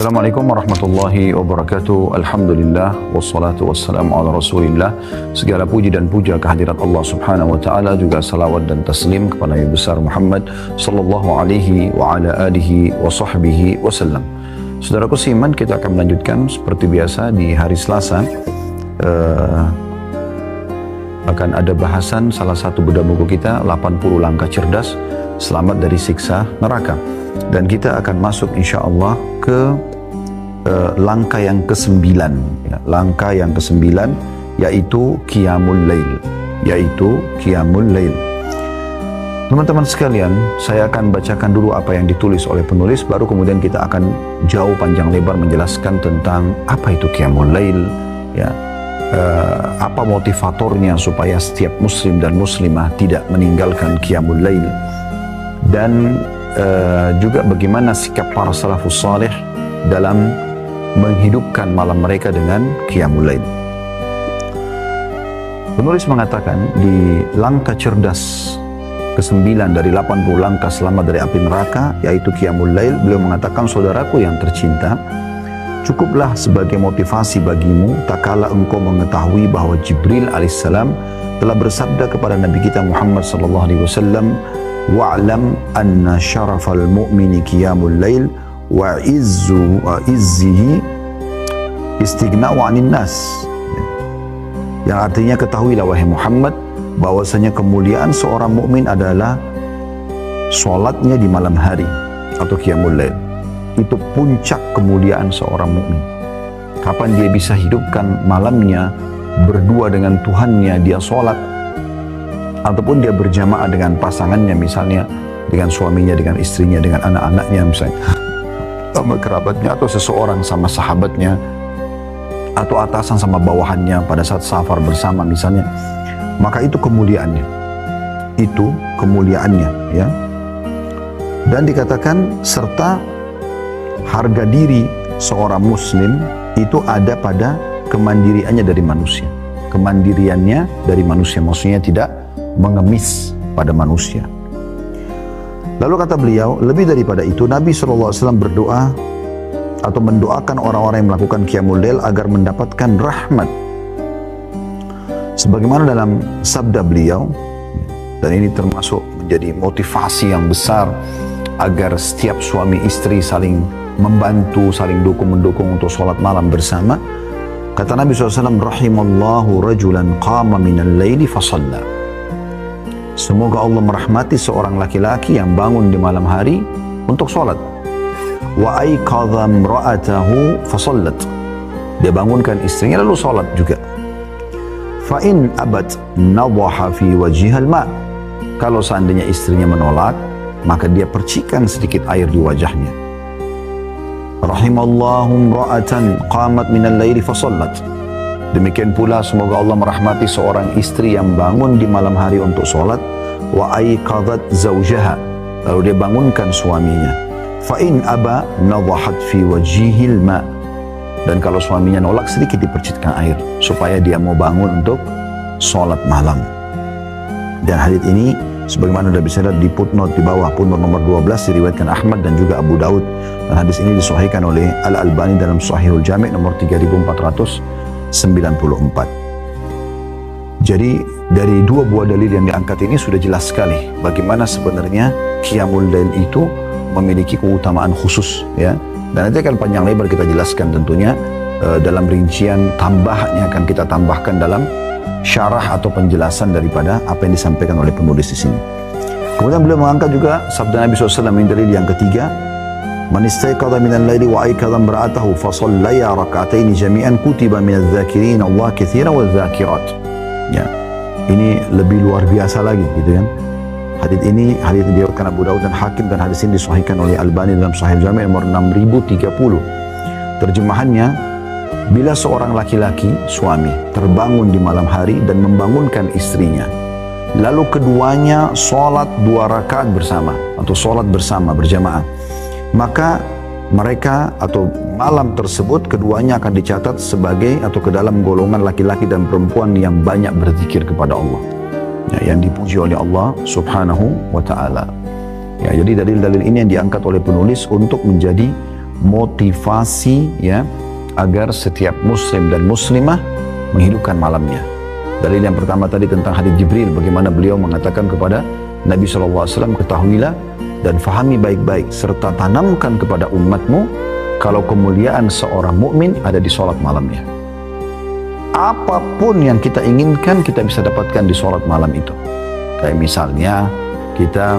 Assalamualaikum warahmatullahi wabarakatuh. Alhamdulillah wassalatu wassalamu ala Rasulillah. Segala puji dan puja kehadirat Allah Subhanahu wa taala, juga salawat dan taslim kepada Nabi besar Muhammad sallallahu alaihi wa ala alihi wa sahbihi wasallam. Saudaraku seiman, kita akan melanjutkan seperti biasa di hari Selasa. Akan ada bahasan salah satu budak buku kita, 80 langkah cerdas selamat dari siksa neraka. Dan kita akan masuk insya Allah ke langkah yang ke-9, ya, langkah yang ke-9 yaitu Qiyamul Lail, Teman-teman sekalian, saya akan bacakan dulu apa yang ditulis oleh penulis, baru kemudian kita akan jauh panjang lebar menjelaskan tentang apa itu Qiyamul Lail, ya, apa motivatornya supaya setiap muslim dan muslimah tidak meninggalkan Qiyamul Lail, dan juga bagaimana sikap para salafus salih dalam menghidupkan malam mereka dengan Qiyamul Lail. Penulis mengatakan di langkah cerdas ke-9 dari 80 langkah selamat dari api neraka, yaitu Qiyamul Lail, beliau mengatakan, saudaraku yang tercinta, cukuplah sebagai motivasi bagimu tak kala engkau mengetahui bahwa Jibril alaihissalam telah bersabda kepada Nabi kita Muhammad sallallahu alaihi wasallam, wa'lam anna syarafal mu'mini qiyamul lail wa izzihi istighna'u 'anil nas. Yang artinya, ketahuilah wahai Muhammad bahwasanya kemuliaan seorang mukmin adalah salatnya di malam hari atau qiyamul lail. Itu puncak kemuliaan seorang mukmin. Kapan dia bisa hidupkan malamnya berdua dengan Tuhannya, dia salat, ataupun dia berjamaah dengan pasangannya, misalnya dengan suaminya, dengan istrinya, dengan anak-anaknya, misalnya sama kerabatnya, atau seseorang sama sahabatnya, atau atasan sama bawahannya pada saat safar bersama misalnya, maka itu kemuliaannya, ya. Dan dikatakan serta harga diri seorang muslim itu ada pada kemandiriannya dari manusia, maksudnya tidak mengemis pada manusia. Lalu kata beliau, lebih daripada itu Nabi SAW berdoa atau mendoakan orang-orang yang melakukan Qiyamul Lail agar mendapatkan rahmat. Sebagaimana dalam sabda beliau, dan ini termasuk menjadi motivasi yang besar agar setiap suami istri saling membantu, saling mendukung untuk sholat malam bersama. Kata Nabi SAW, rahimallahu rajulan qama minal laili fasalla. Semoga Allah merahmati seorang laki-laki yang bangun di malam hari untuk sholat. Wa aiqadha imra'atahu fasallat. Dia bangunkan istrinya lalu sholat juga. Fa in abat nadhaha fi wajhihal ma. Kalau seandainya istrinya menolak, maka dia percikan sedikit air di wajahnya. Rahimallahu imra'atan qamat minal laili fasallat. Demikian pula semoga Allah merahmati seorang istri yang bangun di malam hari untuk sholat. Wa aiqadhat zawjaha. Lalu dia bangunkan suaminya. Fa in aba nadhahat fi wajhihil ma. Dan kalau suaminya nolak, sedikit dipercikkan air supaya dia mau bangun untuk sholat malam. Dan hadits ini sebagaimana sudah bisa lihat di footnote di bawah, footnote nomor 12, diriwayatkan Ahmad dan juga Abu Daud. Dan hadis ini disahihkan oleh Al-Albani dalam Sahihul Jami' nomor 3494. Jadi dari dua buah dalil yang diangkat ini sudah jelas sekali bagaimana sebenarnya Qiyamul Lail itu memiliki keutamaan khusus, ya. Dan nanti akan panjang lebar kita jelaskan tentunya dalam rincian tambahnya, akan kita tambahkan dalam syarah atau penjelasan daripada apa yang disampaikan oleh penulis di sini. Kemudian beliau mengangkat juga sabda Nabi SAW yang dalil yang ketiga, man istayqadha minal laili wa aiqadha imra'atahu fa shallaya rak'ataini jami'an kutiba minadz dzakirin Allah katsiran wadz dzakirat. Ya. Ini lebih luar biasa lagi, gitu kan. Hadis ini hadis diriwayatkan Abu Daud dan Hakim, dan hadis ini disahihkan oleh Albani dalam Sahih Jami' nomor 6030. Terjemahannya, bila seorang laki-laki, suami, terbangun di malam hari dan membangunkan istrinya, lalu keduanya sholat 2 rakaat bersama atau sholat bersama berjamaah, maka mereka atau malam tersebut keduanya akan dicatat sebagai atau ke dalam golongan laki-laki dan perempuan yang banyak berzikir kepada Allah, ya, yang dipuji oleh Allah Subhanahu wa ta'ala. Ya, jadi dalil-dalil ini yang diangkat oleh penulis untuk menjadi motivasi ya agar setiap muslim dan muslimah menghidupkan malamnya. Dalil yang pertama tadi tentang hadits Jibril, bagaimana beliau mengatakan kepada Nabi SAW, ketahuilah dan fahami baik-baik serta tanamkan kepada umatmu kalau kemuliaan seorang mukmin ada di sholat malamnya. Apapun yang kita inginkan kita bisa dapatkan di sholat malam itu. Kayak misalnya kita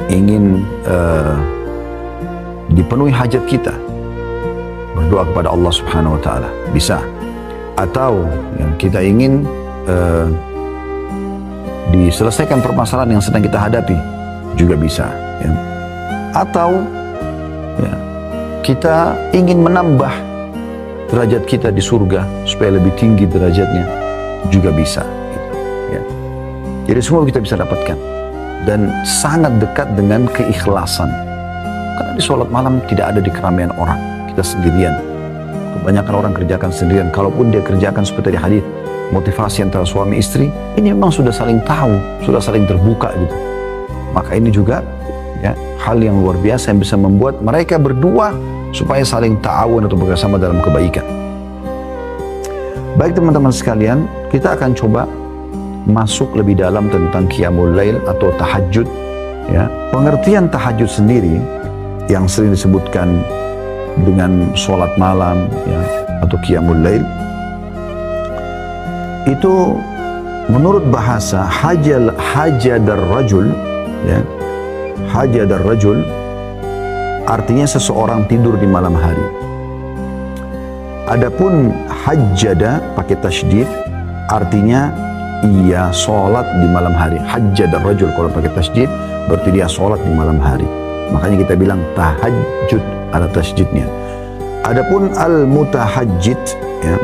ingin dipenuhi hajat kita, berdoa kepada Allah Subhanahu Wa Taala bisa. Atau yang kita ingin diselesaikan permasalahan yang sedang kita hadapi juga bisa ya. Atau ya, kita ingin menambah derajat kita di surga supaya lebih tinggi derajatnya juga bisa gitu, ya. Jadi semua kita bisa dapatkan dan sangat dekat dengan keikhlasan, karena di sholat malam tidak ada di keramaian orang, kita sendirian. Kebanyakan orang kerjakan sendirian. Kalaupun dia kerjakan seperti di hadis motivasi antara suami istri, ini memang sudah saling tahu, sudah saling terbuka gitu. Maka ini juga ya, hal yang luar biasa yang bisa membuat mereka berdua supaya saling ta'awun atau bersama dalam kebaikan. Baik teman-teman sekalian, kita akan coba masuk lebih dalam tentang qiyamul lail atau tahajud ya. Pengertian tahajud sendiri yang sering disebutkan dengan sholat malam ya, atau qiyamul lail, itu menurut bahasa hajadar rajul ya, hajadar rajul artinya seseorang tidur di malam hari. Adapun hajjada pakai tasydid artinya ia sholat di malam hari. Hajjadar rajul kalau pakai tasydid berarti dia sholat di malam hari. Makanya kita bilang tahajud ada tasydidnya. Adapun al-mutahajjid ya,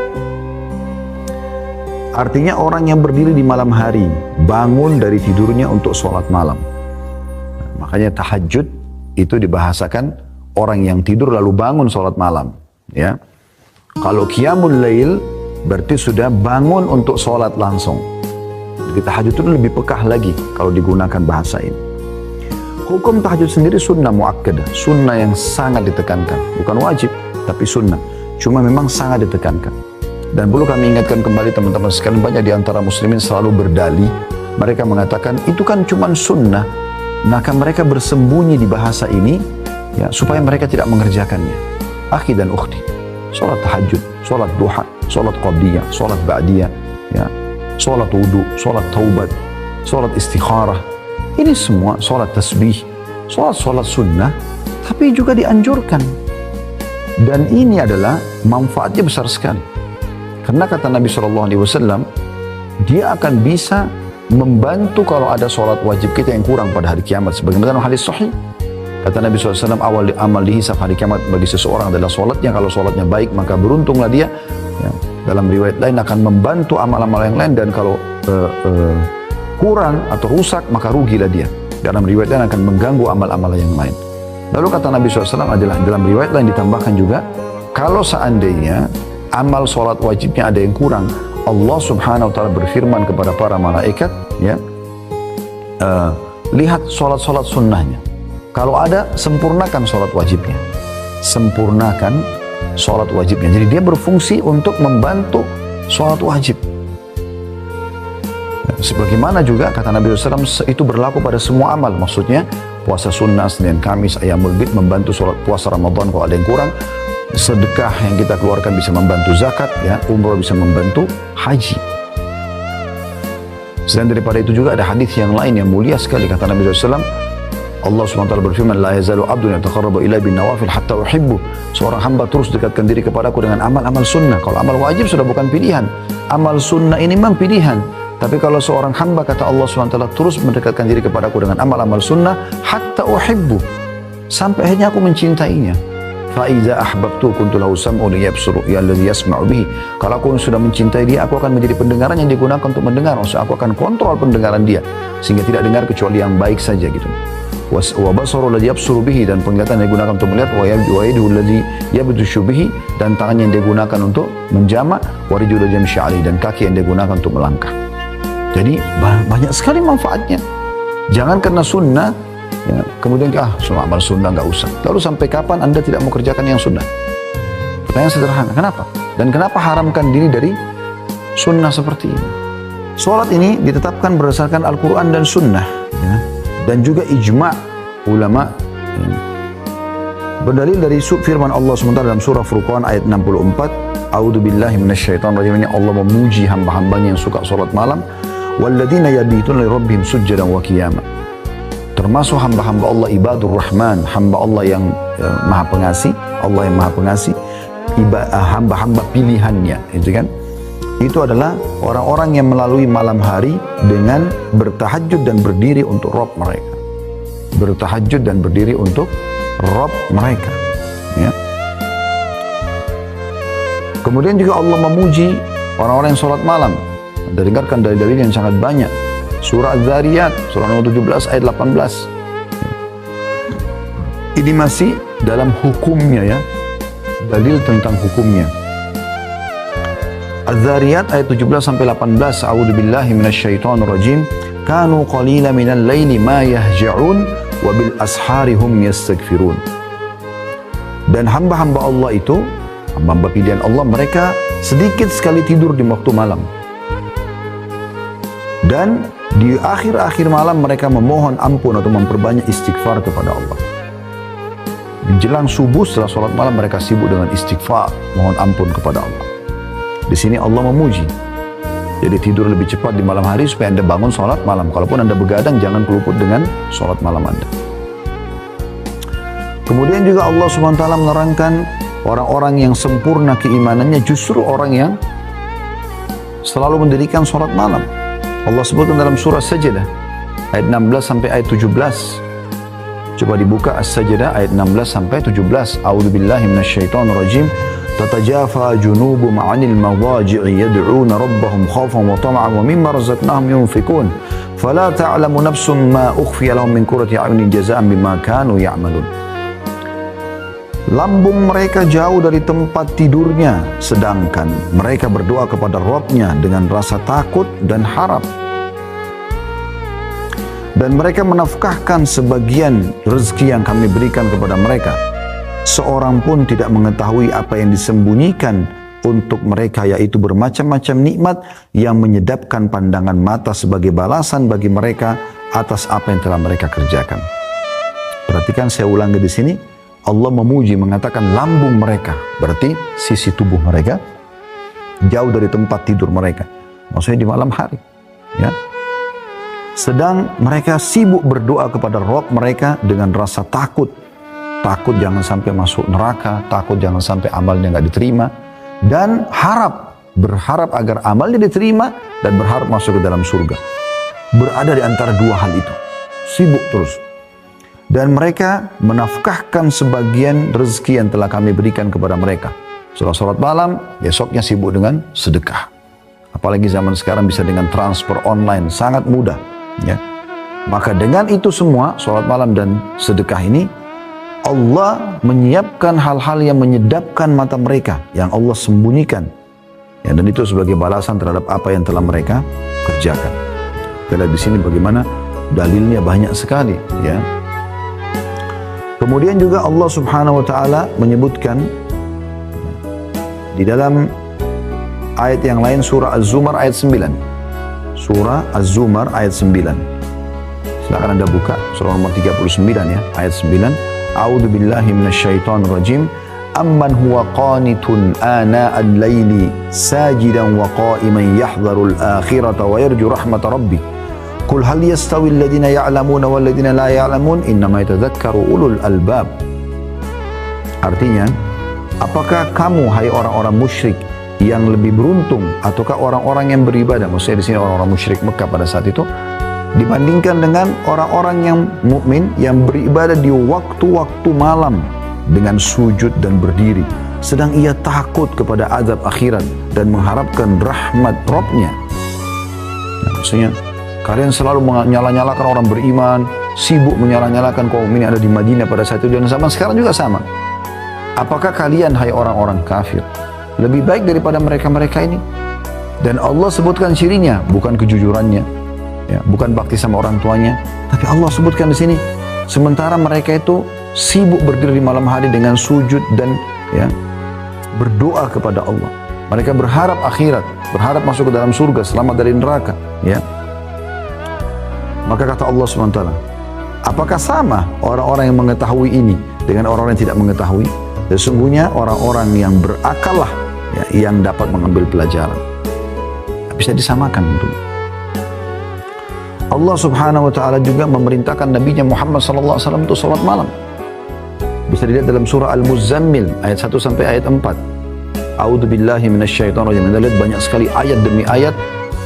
artinya orang yang berdiri di malam hari, bangun dari tidurnya untuk sholat malam. Makanya tahajud itu dibahasakan orang yang tidur lalu bangun sholat malam ya. Kalau qiyamul lail berarti sudah bangun untuk sholat langsung. Jadi tahajud itu lebih pekah lagi kalau digunakan bahasa ini. Hukum tahajud sendiri sunnah muakkadah, sunnah yang sangat ditekankan, bukan wajib tapi sunnah, cuma memang sangat ditekankan. Dan perlu kami ingatkan kembali teman-teman sekalian, banyak di antara muslimin selalu berdalih, mereka mengatakan itu kan cuma sunnah, maka mereka bersembunyi di bahasa ini ya, supaya mereka tidak mengerjakannya. Akhi dan ukhti, sholat tahajud, sholat duha, sholat qadiyah, sholat ba'diyah ya, sholat wudu, sholat taubat, sholat istikharah, ini semua sholat tasbih, sholat sunnah, tapi juga dianjurkan. Dan ini adalah manfaatnya besar sekali. Karena kata Nabi SAW, dia akan bisa membantu kalau ada sholat wajib kita yang kurang pada hari kiamat. Sebagaimana hadis sahih, kata Nabi SAW, awal amal dihisab hari kiamat bagi seseorang adalah sholatnya. Kalau sholatnya baik maka beruntunglah dia ya. Dalam riwayat lain akan membantu amal-amal yang lain, dan kalau kurang atau rusak maka rugilah dia. Dalam riwayat lain akan mengganggu amal-amal yang lain. Lalu kata Nabi SAW adalah dalam riwayat lain ditambahkan juga, kalau seandainya amal sholat wajibnya ada yang kurang, Allah Subhanahu Wa Taala berfirman kepada para malaikat, ya, lihat sholat sunnahnya. Kalau ada, sempurnakan sholat wajibnya. Sempurnakan sholat wajibnya. Jadi dia berfungsi untuk membantu sholat wajib. Sebagaimana juga kata Nabi SAW, itu berlaku pada semua amal. Maksudnya puasa sunnah, Senin, Kamis, Ayyamul Bid membantu sholat puasa Ramadan kalau ada yang kurang. Sedekah yang kita keluarkan bisa membantu zakat, ya, umroh bisa membantu haji. Selain daripada itu juga ada hadis yang lain yang mulia sekali. Kata Nabi SAW, Allah SWT berfirman, la yazalu abdun yataqarrabu ilai bin nawafil hatta uhibbu. Seorang hamba terus dekatkan diri kepadaku dengan amal-amal sunnah. Kalau amal wajib sudah bukan pilihan, amal sunnah ini memang pilihan. Tapi kalau seorang hamba, kata Allah SWT, terus mendekatkan diri kepadaku dengan amal-amal sunnah, hatta uhibbu, sampai akhirnya aku mencintainya. Fa'iza ahbabtu kuntu lahu sam'u liyabsuru alladhi yasma'u bihi. Kalau aku sudah mencintai dia, aku akan menjadi pendengaran yang digunakan untuk mendengar. Maksudnya aku akan kontrol pendengaran dia sehingga tidak dengar kecuali yang baik saja gitu. Wa basaru alladhi yabsuru bihi, dan penglihatan yang digunakan untuk melihat. Wa yaduhu alladhi yabdushu bihi, dan tangannya yang digunakan untuk menjamak. Wa rijulu yamshi alaihi, dan kaki yang digunakan untuk melangkah. Jadi banyak sekali manfaatnya. Jangan karena sunnah Ya. Kemudian semua amal sunnah nggak usah. Lalu sampai kapan Anda tidak mau kerjakan yang sunnah? Pertanyaan sederhana, kenapa? Dan kenapa haramkan diri dari sunnah seperti ini? Sholat ini ditetapkan berdasarkan Al-Quran dan sunnah, ya. Dan juga ijma' ulama, ya. Berdalil dari firman Allah SWT dalam surah Furqan ayat 64, A'udzu billahi minasyaitonir rajim, ini Allah memuji hamba-hambanya yang suka sholat malam, walladzina yabituna li rabbihim sujjadan wa qiyama. Termasuk hamba-hamba Allah ibadur rahman, hamba Allah yang maha pengasih, Allah yang maha pengasih, hamba-hamba pilihannya, itu kan? Itu adalah orang-orang yang melalui malam hari dengan bertahajud dan berdiri untuk Rabb mereka. Bertahajud dan berdiri untuk Rabb mereka, ya. Kemudian juga Allah memuji orang-orang yang sholat malam. Anda dengarkan dalil-dalil yang sangat banyak. Surah Az-Zariyat, surah nomor 17 ayat 18. Ini masih dalam hukumnya, ya. Dalil tentang hukumnya. Az-Zariyat ayat 17 sampai 18. A'udzu billahi minasyaitonir rajim. Kanu qalilan minal laili ma yahja'un wa bil ashari hum yastaghfirun. Dan hamba-hamba Allah itu, hamba-hamba pilihan Allah, mereka sedikit sekali tidur di waktu malam. Dan di akhir-akhir malam mereka memohon ampun atau memperbanyak istighfar kepada Allah. Menjelang subuh setelah sholat malam mereka sibuk dengan istighfar, mohon ampun kepada Allah. Di sini Allah memuji. Jadi tidur lebih cepat di malam hari supaya Anda bangun sholat malam. Kalaupun Anda begadang, jangan keluput dengan sholat malam Anda. Kemudian juga Allah SWT menerangkan orang-orang yang sempurna keimanannya justru orang yang selalu mendirikan sholat malam. Allah sebutkan dalam surah Sajdah ayat 16 sampai ayat 17. Coba dibuka As-Sajdah ayat 16 sampai 17. A'udzu billahi minasyaitonir rajim. Tatajafa junubuhum 'anil madaji'i yad'una rabbahum khaufan wa tama'an wa mimma razaqnahum yunfikun. Fala ta'lamu nafsun ma ukhfiya lahum min qurrati a'yunin jazaa'an bima kanu ya'malun. Lambung mereka jauh dari tempat tidurnya, sedangkan mereka berdoa kepada Rabb-nya dengan rasa takut dan harap. Dan mereka menafkahkan sebagian rezeki yang kami berikan kepada mereka. Seorang pun tidak mengetahui apa yang disembunyikan untuk mereka, yaitu bermacam-macam nikmat yang menyedapkan pandangan mata sebagai balasan bagi mereka atas apa yang telah mereka kerjakan. Perhatikan, saya ulangi di sini. Allah memuji, mengatakan lambung mereka, berarti sisi tubuh mereka jauh dari tempat tidur mereka, maksudnya di malam hari, ya. Sedang mereka sibuk berdoa kepada Rabb mereka dengan rasa takut jangan sampai masuk neraka, takut jangan sampai amalnya nggak diterima, dan berharap agar amalnya diterima dan berharap masuk ke dalam surga. Berada di antara dua hal itu, sibuk terus. Dan mereka menafkahkan sebagian rezeki yang telah kami berikan kepada mereka. Setelah sholat malam, besoknya sibuk dengan sedekah. Apalagi zaman sekarang bisa dengan transfer online, sangat mudah, ya. Maka dengan itu semua, sholat malam dan sedekah ini, Allah menyiapkan hal-hal yang menyedapkan mata mereka, yang Allah sembunyikan, ya, dan itu sebagai balasan terhadap apa yang telah mereka kerjakan. Kita lihat di sini bagaimana dalilnya banyak sekali, ya. Kemudian juga Allah Subhanahu wa taala menyebutkan di dalam ayat yang lain, surah Az-Zumar ayat 9. Surah Az-Zumar ayat 9. Silakan Anda buka surah nomor 39, ya, ayat 9. A'udzu billahi minasyaitonir rajim. Amman huwa qanitun ana al-laili sajidan wa qa'iman yahdharul akhirata wa yarju rahmata rabbih. Qul hal yastawi alladhina ya'lamuna wal ladhina la ya'lamun innama yatadhakkaru ulul albab. Artinya, apakah kamu hai orang-orang musyrik yang lebih beruntung ataukah orang-orang yang beribadah? Maksudnya di sini orang-orang musyrik Mekah pada saat itu dibandingkan dengan orang-orang yang mukmin yang beribadah di waktu-waktu malam dengan sujud dan berdiri, sedang ia takut kepada azab akhirat dan mengharapkan rahmat Rabb-nya. Nah, maksudnya kalian selalu menyala-nyalakan orang beriman, sibuk menyala-nyalakan kaum ini ada di Madinah pada saat itu, dan zaman sekarang juga sama. Apakah kalian hai orang-orang kafir lebih baik daripada mereka-mereka ini? Dan Allah sebutkan cirinya, bukan kejujurannya, ya, bukan bakti sama orang tuanya, tapi Allah sebutkan di sini Sementara mereka itu sibuk berdiri di malam hari dengan sujud dan ya, berdoa kepada Allah. Mereka berharap akhirat, berharap masuk ke dalam surga, selamat dari neraka. Ya. Maka kata Allah SWT, apakah sama orang-orang yang mengetahui ini dengan orang-orang yang tidak mengetahui? Sesungguhnya orang-orang yang berakal lah ya, yang dapat mengambil pelajaran. Bisa disamakan tentunya. Allah Subhanahu wa taala juga memerintahkan Nabi Muhammad sallallahu alaihi wasallam untuk salat malam. Bisa dilihat dalam surah Al-Muzammil ayat 1 sampai ayat 4. A'udzubillahi minasyaitonir rajim. Anda lihat banyak sekali ayat demi ayat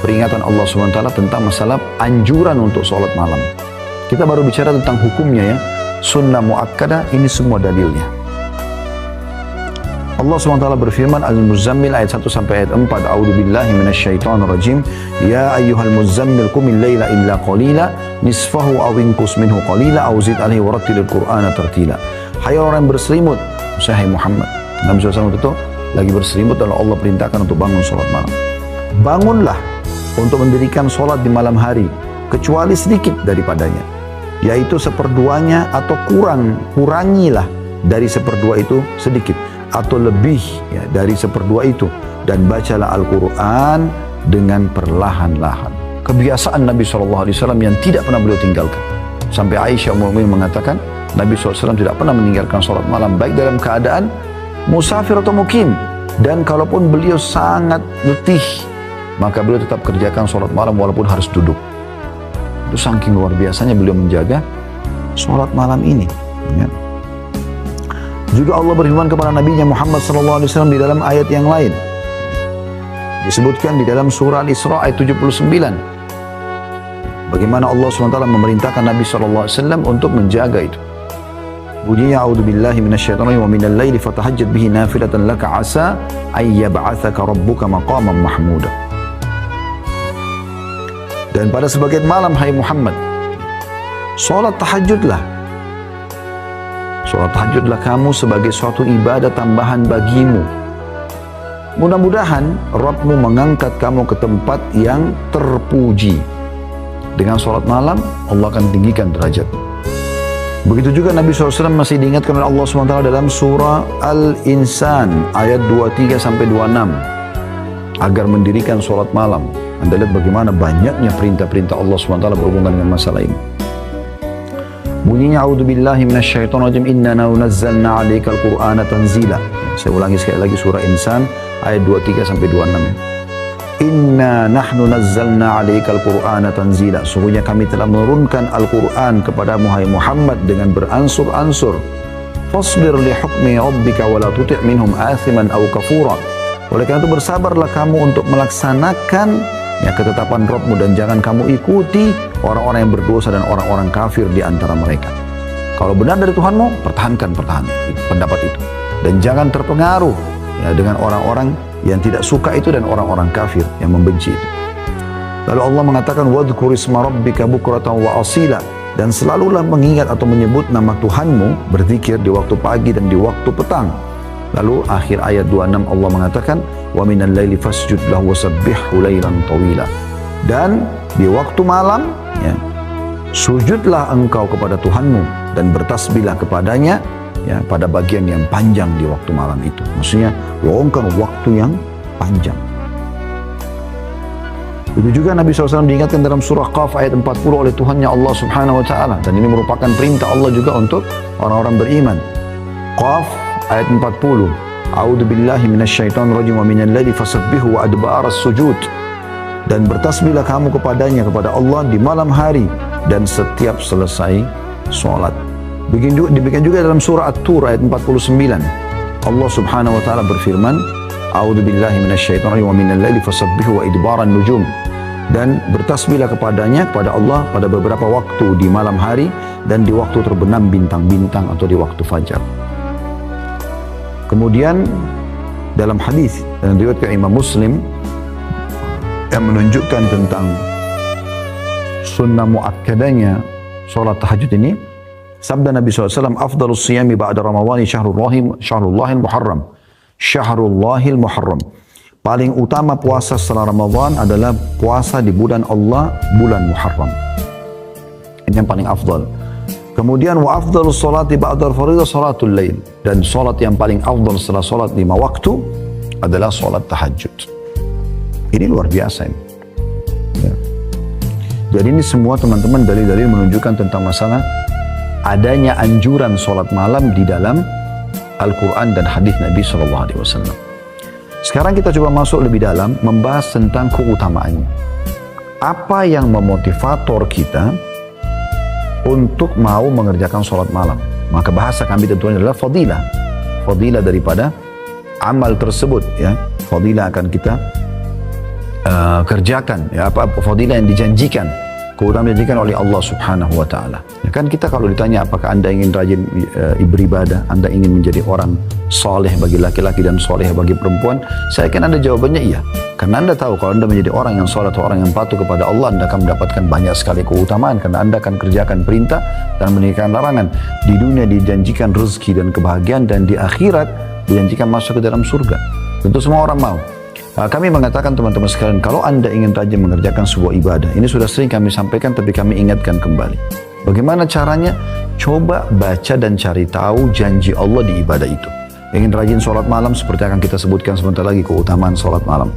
peringatan Allah Subhanahu wa taala tentang masalah anjuran untuk salat malam. Kita baru bicara tentang hukumnya ya. Sunnah muakkadah, ini semua dalilnya. Allah SWT berfirman Al-Muzammil ayat 1 sampai ayat 4. A'udzubillahi minasyaitonirrajim. Ya ayyuhal muzammil qumil laila illa qalila nisfahu aw inqus minhu qalila aw zid alaihi warattilil qur'ana tartila. Hai orang yang berselimut, hai Muhammad. Nabi SAW itu lagi berselimut dan Allah perintahkan untuk bangun salat malam. Bangunlah untuk mendirikan salat di malam hari kecuali sedikit daripadanya, yaitu seperduanya atau kurangilah dari seperdua itu sedikit atau lebih ya, dari seperdua itu, dan bacalah Al-Quran dengan perlahan-lahan. Kebiasaan Nabi SAW yang tidak pernah beliau tinggalkan. Sampai Aisyah Ummul Mukminin mengatakan Nabi SAW tidak pernah meninggalkan sholat malam baik dalam keadaan musafir atau mukim, dan kalaupun beliau sangat letih maka beliau tetap kerjakan sholat malam walaupun harus duduk. Itu saking luar biasanya beliau menjaga sholat malam ini ya. Juga Allah berfirman kepada Nabi Muhammad SAW di dalam ayat yang lain. Disebutkan di dalam surah Al-Isra ayat 79. Bagaimana Allah SWT memerintahkan Nabi SAW untuk menjaga itu. Bunyinya a'udzubillahi minasyaitonirrajim wa minal laili fatahajjad bihi nafilatan laka asa ay yab'atsaka rabbuka maqaman mahmuda. Dan pada sebagian malam hai Muhammad, salat tahajudlah. Salat tahajudlah kamu sebagai suatu ibadah tambahan bagimu. Mudah-mudahan Rabbmu mengangkat kamu ke tempat yang terpuji. Dengan salat malam, Allah akan tinggikan derajat. Begitu juga Nabi SAW masih diingatkan oleh Allah SWT dalam surah Al-Insan ayat 23 sampai 26 agar mendirikan salat malam. Anda lihat bagaimana banyaknya perintah-perintah Allah SWT berhubungan dengan masalah ini. Bunyinya a'udzubillahi minasyaitonirrajim inna nazzalna 'alaikal qur'ana tanzila. Saya ulangi sekali lagi surah Insan ayat 23 sampai 26 ya. Inna nahnu nazzalna 'alaikal qur'ana tanzila. Sungguhnya kami telah menurunkan Al-Qur'an kepadamu hai Muhammad dengan beransur-ansur. Fasbir li hukmi rabbika wa la tuti' minhum athiman aw kafura. Oleh karena itu bersabarlah kamu untuk melaksanakan ya ketetapan Rabbmu, dan jangan kamu ikuti orang-orang yang berdosa dan orang-orang kafir di antara mereka. Kalau benar dari Tuhanmu, pertahankan pendapat itu, dan jangan terpengaruh ya, dengan orang-orang yang tidak suka itu dan orang-orang kafir yang membenci itu. Lalu Allah mengatakan wadhkur isma rabbika bukratan wa asila, dan selalulah mengingat atau menyebut nama Tuhanmu, berzikir di waktu pagi dan di waktu petang. Lalu akhir ayat 26 Allah mengatakan wa minal laili fasjud lahu wasabbihhu lailan tawila. Dan di waktu malam ya, sujudlah engkau kepada Tuhanmu dan bertasbihlah kepadanya ya, pada bagian yang panjang di waktu malam itu. Maksudnya luangkan waktu yang panjang. Itu juga Nabi SAW diingatkan dalam surah Qaf ayat 40 oleh Tuhannya Allah Subhanahu wa taala, dan ini merupakan perintah Allah juga untuk orang-orang beriman. Qaf ayat 40. A'udzubillahi minasyaitonirrajim wa minal laili fasabbihu wa adbaras sujud. Dan bertasbihlah kamu kepadanya, kepada Allah di malam hari dan setiap selesai salat. Demikian juga dalam surah At-Tur ayat 49. Allah Subhanahu wa taala berfirman, A'udzubillahi minasyaitonirrajim wa minal laili fasabbihu wa idbaran nujum. Dan bertasbihlah kepadanya, kepada Allah pada beberapa waktu di malam hari dan di waktu terbenam bintang-bintang atau di waktu fajar. Kemudian dalam hadis yang diriwayatkan Imam Muslim yang menunjukkan tentang sunnah muakkadanya salat tahajud ini, sabda Nabi SAW, afdalus siyami ba'da ramadhani syahrullahil muharram. Syahrullahil muharram. Paling utama puasa setelah Ramadan adalah puasa di bulan Allah, bulan Muharram. Ini yang paling afdal. Kemudian wa afdhalus sholati ba'dal fardhi sholatul lail, dan salat yang paling afdal setelah salat 5 waktu adalah salat tahajud. Ini luar biasa ini. Ya. Jadi ini semua teman-teman dalil-dalil menunjukkan tentang masalah adanya anjuran salat malam di dalam Al-Quran dan hadis Nabi SAW. Sekarang kita coba masuk lebih dalam membahas tentang keutamaannya. Apa yang memotivator kita untuk mau mengerjakan sholat malam? Maka bahasa kami tentunya adalah fadilah. Fadilah daripada amal tersebut, ya. Fadilah akan kita kerjakan, ya, apa fadilah yang dijanjikan, keutamaan dijanjikan oleh Allah Subhanahu wa taala. Ya kan, kita kalau ditanya apakah Anda ingin rajin beribadah, Anda ingin menjadi orang soleh bagi laki-laki dan soleh bagi perempuan, saya yakin Anda jawabannya iya. Karena Anda tahu kalau Anda menjadi orang yang soleh atau orang yang patuh kepada Allah, Anda akan mendapatkan banyak sekali keutamaan karena Anda akan kerjakan perintah dan meninggalkan larangan. Di dunia dijanjikan rezeki dan kebahagiaan, dan di akhirat dijanjikan masuk ke dalam surga. Tentu semua orang mau. Kami mengatakan teman-teman sekalian, kalau Anda ingin rajin mengerjakan sebuah ibadah, ini sudah sering kami sampaikan tapi kami ingatkan kembali. Bagaimana caranya? Coba baca dan cari tahu janji Allah di ibadah itu. Ingin rajin sholat malam, seperti akan kita sebutkan sebentar lagi keutamaan sholat malam.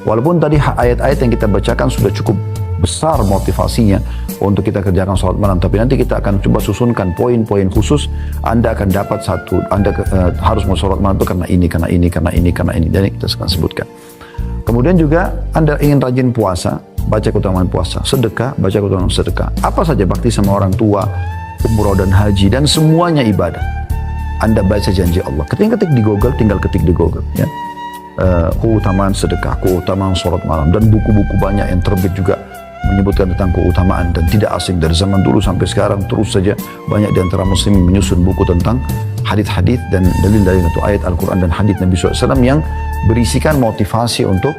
Walaupun tadi ayat-ayat yang kita bacakan sudah cukup besar motivasinya untuk kita kerjakan sholat malam, tapi nanti kita akan coba susunkan poin-poin khusus. Anda akan dapat satu, Anda harus mau sholat malam itu karena ini, karena ini, karena ini, karena ini. Jadi kita akan sebutkan. Kemudian juga Anda ingin rajin puasa, baca keutamaan puasa. Sedekah, baca keutamaan sedekah. Apa saja bakti sama orang tua, umroh dan haji, dan semuanya ibadah. Anda baca janji Allah. Ketik di Google, tinggal ketik di Google, ya. Keutamaan sedekah, keutamaan sholat malam, dan buku-buku banyak yang terbit juga menyebutkan tentang keutamaan, dan tidak asing dari zaman dulu sampai sekarang terus saja banyak di antara muslimin menyusun buku tentang hadis-hadis dan dalil-dalil atau ayat Al-Quran dan hadis Nabi SAW yang berisikan motivasi untuk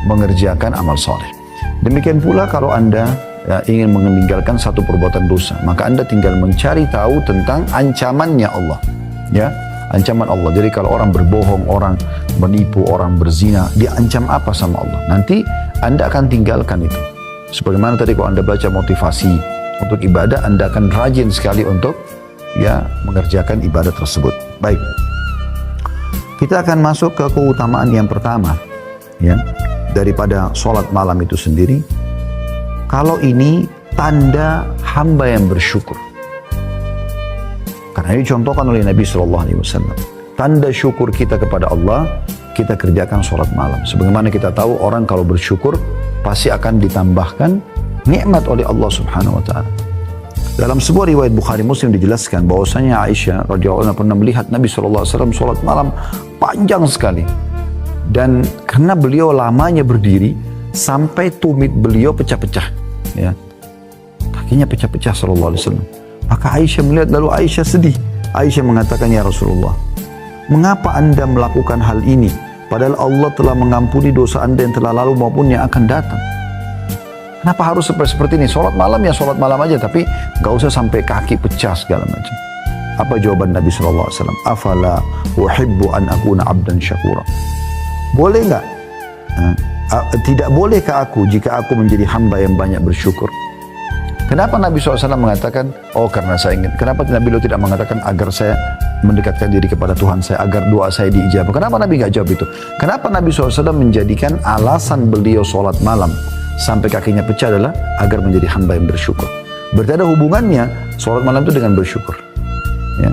mengerjakan amal soleh. Demikian pula kalau Anda ingin meninggalkan satu perbuatan dosa, maka Anda tinggal mencari tahu tentang ancamannya Allah, ya, ancaman Allah. Jadi kalau orang berbohong, orang menipu, orang berzina, diancam apa sama Allah? Nanti Anda akan tinggalkan itu. Sebagaimana tadi kalau Anda baca motivasi untuk ibadah, Anda akan rajin sekali untuk mengerjakan ibadah tersebut. Baik, kita akan masuk ke keutamaan yang pertama, ya, daripada sholat malam itu sendiri. Kalau ini tanda hamba yang bersyukur, karena ini contohkan oleh Nabi SAW. Tanda syukur kita kepada Allah, kita kerjakan sholat malam. Sebagaimana kita tahu orang kalau bersyukur pasti akan ditambahkan nikmat oleh Allah Subhanahu Wa Taala. Dalam sebuah riwayat Bukhari Muslim dijelaskan bahwasanya Aisyah radhiyallahu anha pernah melihat Nabi SAW sholat malam panjang sekali, dan karena beliau lamanya berdiri sampai tumit beliau pecah-pecah, ya, kakinya pecah-pecah sallallahu alaihi wasallam. Maka Aisyah melihat, lalu Aisyah sedih. Aisyah mengatakan, ya Rasulullah, mengapa Anda melakukan hal ini? Padahal Allah telah mengampuni dosa Anda yang telah lalu maupun yang akan datang. Kenapa harus seperti ini? Sholat malam ya sholat malam aja, tapi gak usah sampai kaki pecah segala macam. Apa jawaban Nabi SAW? Afala uhibbu an akuna abdan syakura. Boleh gak? Tidak bolehkah aku jika aku menjadi hamba yang banyak bersyukur? Kenapa Nabi SAW mengatakan, oh karena saya ingin. Kenapa Nabi beliau tidak mengatakan agar saya mendekatkan diri kepada Tuhan saya, agar doa saya diijabah? Kenapa Nabi gak jawab itu? Kenapa Nabi SAW menjadikan alasan beliau sholat malam sampai kakinya pecah adalah agar menjadi hamba yang bersyukur? Berarti ada hubungannya sholat malam itu dengan bersyukur, ya.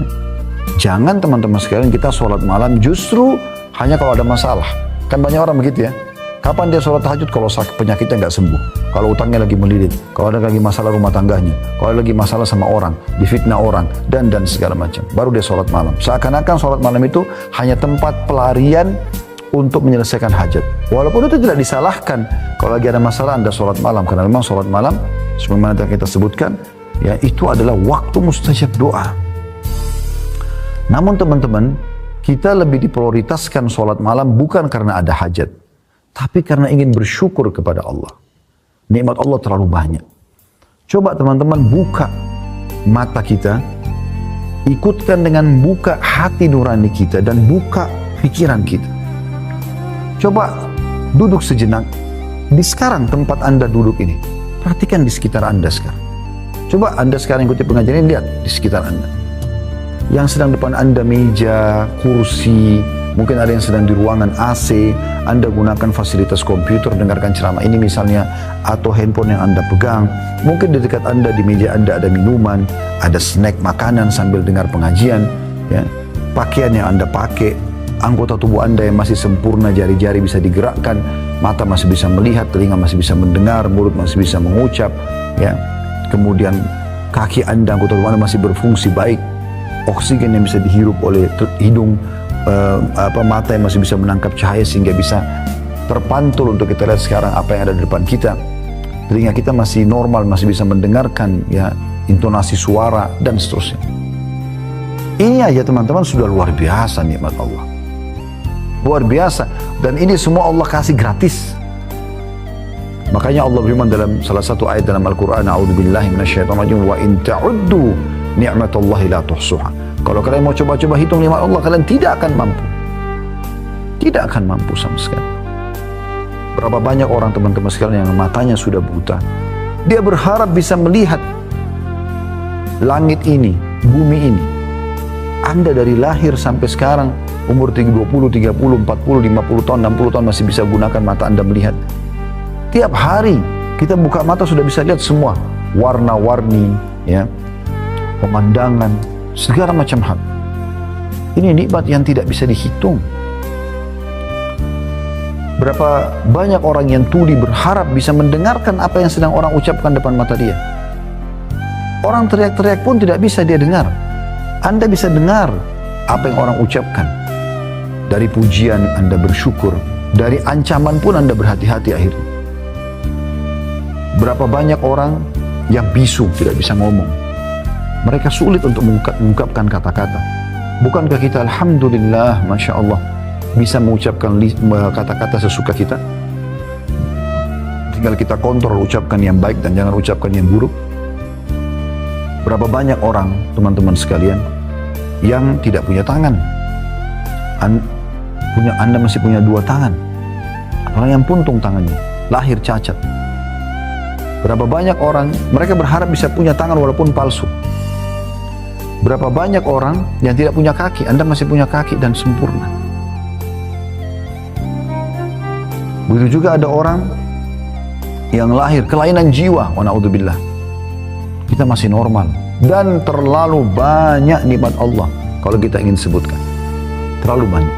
Jangan teman-teman sekalian kita sholat malam justru hanya kalau ada masalah. Kan banyak orang begitu, ya. Kapan dia sholat tahajud? Kalau penyakitnya nggak sembuh, kalau utangnya lagi melilit, kalau ada lagi masalah rumah tangganya, kalau lagi masalah sama orang, difitnah orang, dan segala macam. Baru dia sholat malam. Seakan-akan sholat malam itu hanya tempat pelarian untuk menyelesaikan hajat. Walaupun itu tidak disalahkan kalau lagi ada masalah Anda sholat malam, karena memang sholat malam sebagaimana yang kita sebutkan, ya, itu adalah waktu mustajab doa. Namun teman-teman, kita lebih diprioritaskan sholat malam bukan karena ada hajat, tapi karena ingin bersyukur kepada Allah. Nikmat Allah terlalu banyak. Coba teman-teman buka mata kita, ikutkan dengan buka hati nurani kita dan buka pikiran kita. Coba duduk sejenak di sekarang tempat Anda duduk ini. Perhatikan di sekitar Anda sekarang. Coba Anda sekarang ikuti pengajian ini, lihat di sekitar Anda. Yang sedang depan Anda meja, kursi, mungkin ada yang sedang di ruangan AC, Anda gunakan fasilitas komputer, dengarkan ceramah ini misalnya, atau handphone yang Anda pegang. Mungkin di dekat Anda, di meja Anda ada minuman, ada snack makanan sambil dengar pengajian, ya. Pakaian yang Anda pakai, anggota tubuh Anda yang masih sempurna, jari-jari bisa digerakkan, mata masih bisa melihat, telinga masih bisa mendengar, mulut masih bisa mengucap, ya. Kemudian kaki Anda, anggota tubuh Anda masih berfungsi baik, oksigen yang bisa dihirup oleh hidung, mata yang masih bisa menangkap cahaya sehingga bisa terpantul untuk kita lihat sekarang apa yang ada di depan kita. Telinga kita masih normal, masih bisa mendengarkan, ya, intonasi suara dan seterusnya. Ini aja teman-teman sudah luar biasa nikmat Allah. Luar biasa. Dan ini semua Allah kasih gratis. Makanya Allah berfirman dalam salah satu ayat dalam Al-Quran, A'udzubillahi minasyaitonirrajim, wa in ta'uddu ni'matallahi la tuhsuha. Kalau kalian mau coba-coba hitung nikmat Allah, kalian tidak akan mampu. Tidak akan mampu sama sekali. Berapa banyak orang teman-teman sekalian yang matanya sudah buta. Dia berharap bisa melihat langit ini, bumi ini. Anda dari lahir sampai sekarang, umur 20, 30, 40, 50 tahun, 60 tahun masih bisa gunakan mata Anda melihat. Tiap hari kita buka mata sudah bisa lihat semua. Warna-warni, ya, pemandangan, segala macam hal. Ini nikmat yang tidak bisa dihitung. Berapa banyak orang yang tuli berharap bisa mendengarkan apa yang sedang orang ucapkan depan mata dia. Orang teriak-teriak pun tidak bisa dia dengar. Anda bisa dengar apa yang orang ucapkan. Dari pujian Anda bersyukur, dari ancaman pun Anda berhati-hati akhirnya. Berapa banyak orang yang bisu, tidak bisa ngomong. Mereka sulit untuk mengungkapkan kata-kata. Bukankah kita alhamdulillah, Masya Allah, bisa mengucapkan kata-kata sesuka kita? Tinggal kita kontrol, ucapkan yang baik dan jangan ucapkan yang buruk. Berapa banyak orang, teman-teman sekalian, yang tidak punya tangan. Anda masih punya 2 tangan. Orang yang puntung tangannya, lahir cacat. Berapa banyak orang, mereka berharap bisa punya tangan walaupun palsu. Berapa banyak orang yang tidak punya kaki, Anda masih punya kaki dan sempurna. Begitu juga ada orang yang lahir kelainan jiwa, wa na'udzubillah. Kita masih normal. Dan terlalu banyak nikmat Allah kalau kita ingin sebutkan. Terlalu banyak.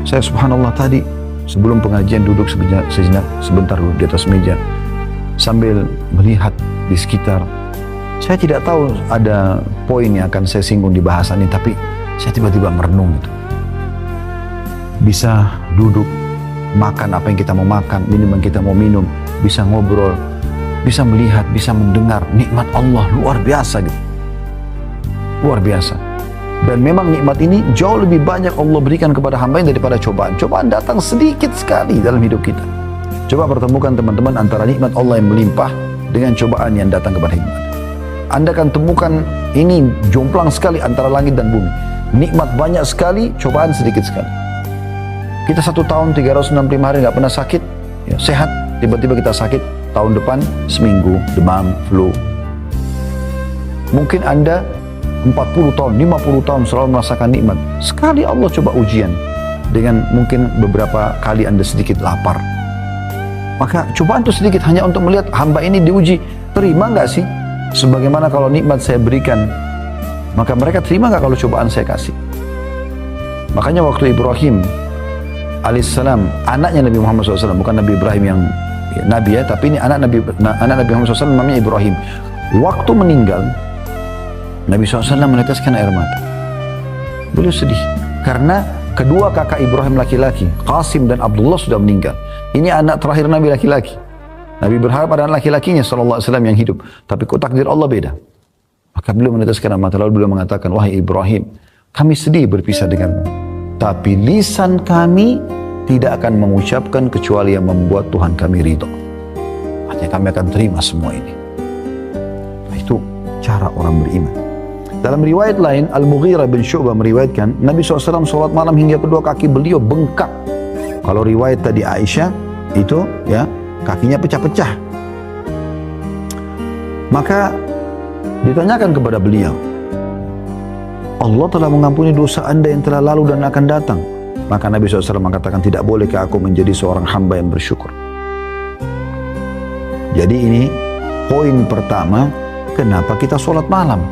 Saya subhanallah tadi sebelum pengajian duduk sejenak, sebentar duduk di atas meja sambil melihat di sekitar. Saya tidak tahu ada poin yang akan saya singgung di bahasan ini, tapi saya tiba-tiba merenung gitu. Bisa duduk, makan apa yang kita mau makan, minum yang kita mau minum, bisa ngobrol, bisa melihat, bisa mendengar. Nikmat Allah luar biasa gitu. Luar biasa. Dan memang nikmat ini jauh lebih banyak Allah berikan kepada hamba daripada cobaan. Cobaan datang sedikit sekali dalam hidup kita. Coba pertemukan teman-teman antara nikmat Allah yang melimpah dengan cobaan yang datang kepada hidup Anda. Anda akan temukan ini jomplang sekali antara langit dan bumi. Nikmat banyak sekali, cobaan sedikit sekali. Kita 1 tahun 365 hari nggak pernah sakit, ya, sehat. Tiba-tiba kita sakit, tahun depan seminggu, demam, flu. Mungkin Anda 40 tahun, 50 tahun selalu merasakan nikmat. Sekali Allah coba ujian dengan mungkin beberapa kali Anda sedikit lapar. Maka cobaan itu sedikit hanya untuk melihat hamba ini diuji, terima nggak sih? Sebagaimana kalau nikmat saya berikan, maka mereka terima nggak kalau cobaan saya kasih? Makanya waktu Ibrahim alaihissalam, anaknya Nabi Muhammad SAW, bukan Nabi Ibrahim yang Nabi ya, tapi ini anak Nabi Muhammad SAW namanya Ibrahim. Waktu meninggal, Nabi SAW meneteskan air mata. Beliau sedih karena kedua kakak Ibrahim laki-laki, Qasim dan Abdullah, sudah meninggal. Ini anak terakhir Nabi laki-laki. Nabi berharap ada anak laki-lakinya SAW yang hidup, tapi kok takdir Allah beda. Maka beliau meneteskan air mata, lalu beliau mengatakan, wahai Ibrahim, kami sedih berpisah denganmu, tapi lisan kami tidak akan mengucapkan kecuali yang membuat Tuhan kami ridho. Artinya kami akan terima semua ini. Nah, itu cara orang beriman. Dalam riwayat lain, Al-Mughirah bin Syu'bah meriwayatkan, Nabi SAW sholat malam hingga kedua kaki beliau bengkak. Kalau riwayat tadi Aisyah, itu ya kakinya pecah-pecah. Maka Ditanyakan kepada beliau, Allah telah mengampuni dosa anda yang telah lalu dan akan datang. Maka Nabi SAW mengatakan, tidak bolehkah aku menjadi seorang hamba yang bersyukur? Jadi ini poin pertama, kenapa kita sholat malam?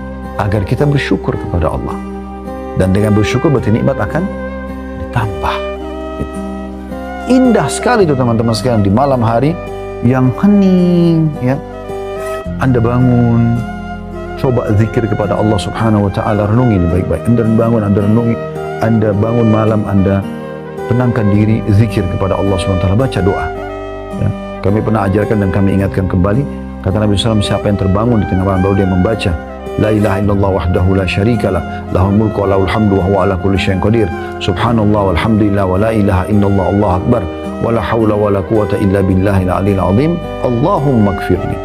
Agar kita bersyukur kepada Allah. Dan dengan bersyukur berarti nikmat akan ditambah. Indah sekali itu teman-teman sekalian, di malam hari yang hening, ya. Anda bangun, coba zikir kepada Allah Subhanahu wa taala, renungi ini baik-baik. Anda bangun, Anda renungi, Anda bangun malam, Anda tenangkan diri, zikir kepada Allah Subhanahu wa taala, baca doa. Ya. Kami pernah ajarkan dan kami ingatkan kembali, kata Nabi SAW, siapa yang terbangun di tengah malam baru dia membaca La ilaha illallah wahdahu la syarikalah, lahul mulku wa lahul hamdu wa huwa ala kulli syai'in qadir. Subhanallah walhamdulillah wa la ilaha illallah, Allahu akbar, wa la haula wa la quwata illa billahil aliyil azim. Allahumma ighfirli.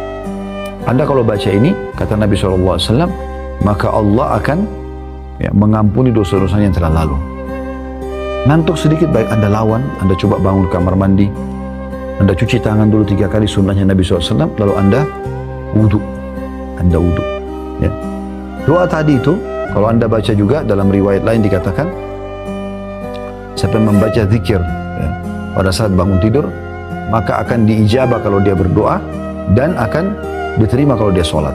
Anda kalau baca ini, kata Nabi SAW, maka Allah akan mengampuni dosa-dosanya yang telah lalu. Ngantuk sedikit, baik Anda lawan, Anda coba bangun kamar mandi, Anda cuci tangan dulu 3 kali sunnahnya Nabi SAW, lalu Anda wudhu. Ya. Doa tadi itu, kalau Anda baca juga dalam riwayat lain dikatakan, siapa yang membaca zikir ya, pada saat bangun tidur, maka akan diijabah kalau dia berdoa dan akan diterima kalau dia sholat.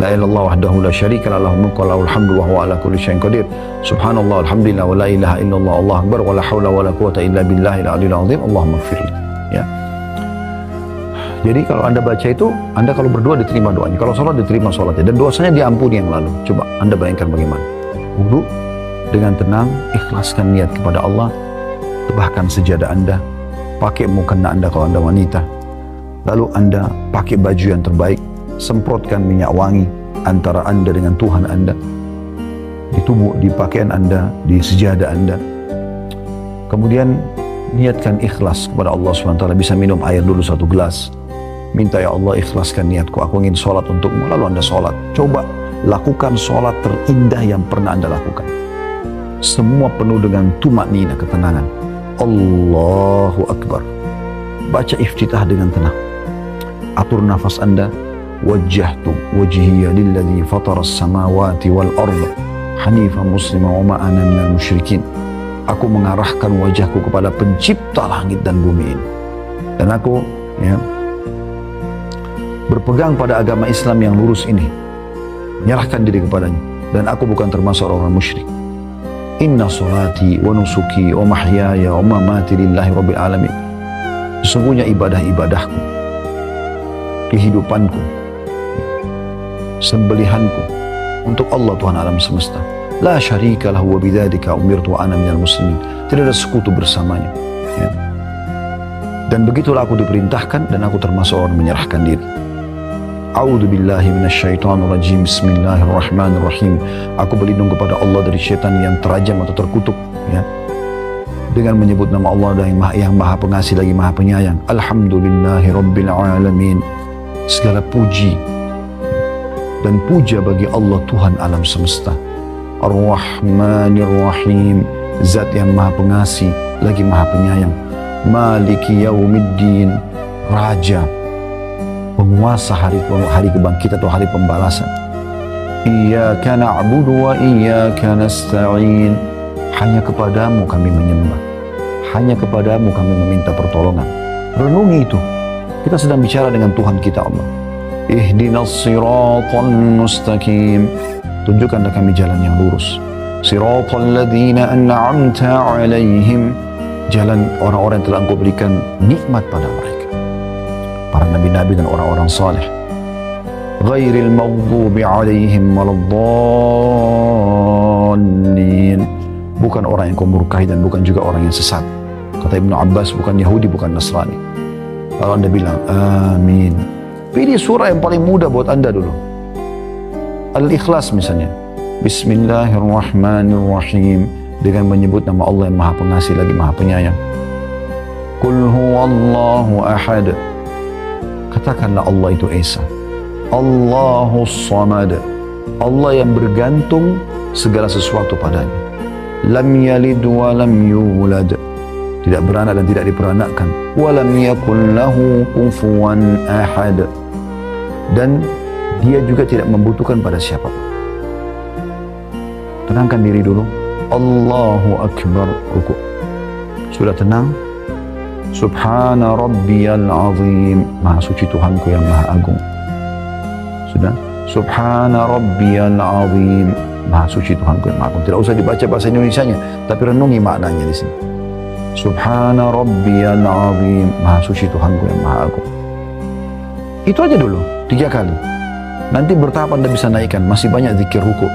La ilaha illallah wahdahu la syarikalah, lahul mulku wa lahul hamdu wa huwa ala kulli syai'in qadir. Subhanallah walhamdulillah wa la ilaha illallah, Allahu akbar, wa la haula wa la quwata illa billahil aliyil azim. Allahumma ighfirli. Ya. Jadi kalau Anda baca itu, Anda kalau berdoa diterima doanya, kalau sholat diterima sholatnya, dan dosanya diampuni yang lalu. Coba Anda bayangkan bagaimana. Wudu dengan tenang, ikhlaskan niat kepada Allah, tebahkan sejadah Anda, pakai mukena Anda kalau Anda wanita, lalu Anda pakai baju yang terbaik, semprotkan minyak wangi antara Anda dengan Tuhan Anda, di tubuh, di pakaian Anda, di sejadah Anda. Kemudian niatkan ikhlas kepada Allah SWT, bisa minum air dulu 1 gelas. Minta, ya Allah ikhlaskan niatku, aku ingin sholat untukmu. Lalu Anda sholat. Coba lakukan sholat terindah yang pernah Anda lakukan. Semua penuh dengan tumaknina, ketenangan. Allahu Akbar. Baca iftitah dengan tenang. Atur nafas Anda. Wajjahtu wajhiya lilladzi fataras samawati wal arda hanifan muslima wa ma ana minal musyrikin. Aku mengarahkan wajahku kepada pencipta langit dan bumi ini. Dan aku berpegang pada agama Islam yang lurus ini, menyerahkan diri kepadanya, dan aku bukan termasuk orang musyrik. Inna salati wa nusuki wa mahyaya wa mamati lillahi rabbil alamin. Sesungguhnya ibadah-ibadahku, kehidupanku, sembelihanku untuk Allah Tuhan alam semesta. La syarika lahu wa bidzalika umirtu wa ana minal muslimin. Tidak ada sekutu bersamanya. Ya. Dan begitulah aku diperintahkan, dan aku termasuk orang menyerahkan diri. A'udzu billahi minasyaitonir rajim. Bismillahirrahmanirrahim. Aku berlindung kepada Allah dari syaitan yang terajam atau terkutuk, ya. Dengan menyebut nama Allah yang maha pengasih lagi maha penyayang. Alhamdulillahirabbil alamin. Segala puji dan puja bagi Allah Tuhan alam semesta. Ar-Rahmanir-Rahim, zat yang maha pengasih lagi maha penyayang. Maliki yaumiddin, raja, penguasa hari kebangkitan atau hari pembalasan. Iyyaka na'budu wa iyyaka nasta'in. Hanya kepadamu kami menyembah, hanya kepadamu kami meminta pertolongan. Renungi itu. Kita sedang bicara dengan Tuhan kita Allah. Ihdinas siratal mustaqim. Tunjukkanlah kami jalan yang lurus. Siratal ladzina an'amta 'alaihim. Jalan orang-orang yang telah Engkau berikan nikmat pada mereka, para nabi-nabi dan orang-orang saleh. Ghairil maghdubi 'alaihim waladdallin. Bukan orang yang Engkau murkai dan bukan juga orang yang sesat. Kata Ibnu Abbas, bukan Yahudi, bukan Nasrani. Kalau Anda bilang amin, pilih surah yang paling mudah buat Anda dulu. Al-Ikhlas misalnya. Bismillahirrahmanirrahim, dengan menyebut nama Allah yang maha pengasih lagi maha penyayang. Qul huwallahu ahad. Katakanlah Allah itu Esa. Allahus samad. Allah yang bergantung segala sesuatu padanya. Lam yalid wa lam yulad. Tidak beranak dan tidak diperanakkan. Wa lam yakul lahu kufuwan ahad. Dan Dia juga tidak membutuhkan pada siapapun. Tenangkan diri dulu. Allahu Akbar, ruku. Sudah tenang? Subhana Rabbiyal Azim, Maha suci Tuhanku yang Maha Agung. Sudah? Subhana Rabbiyal Azim, Maha suci Tuhanku yang Maha Agung. Tidak usah dibaca bahasa Indonesianya, tapi renungi maknanya di sini. Subhana Rabbiyal Azim, Maha suci Tuhanku yang Maha Agung. Itu aja dulu, 3 kali. Nanti bertahap Anda bisa naikkan, masih banyak zikir ruku.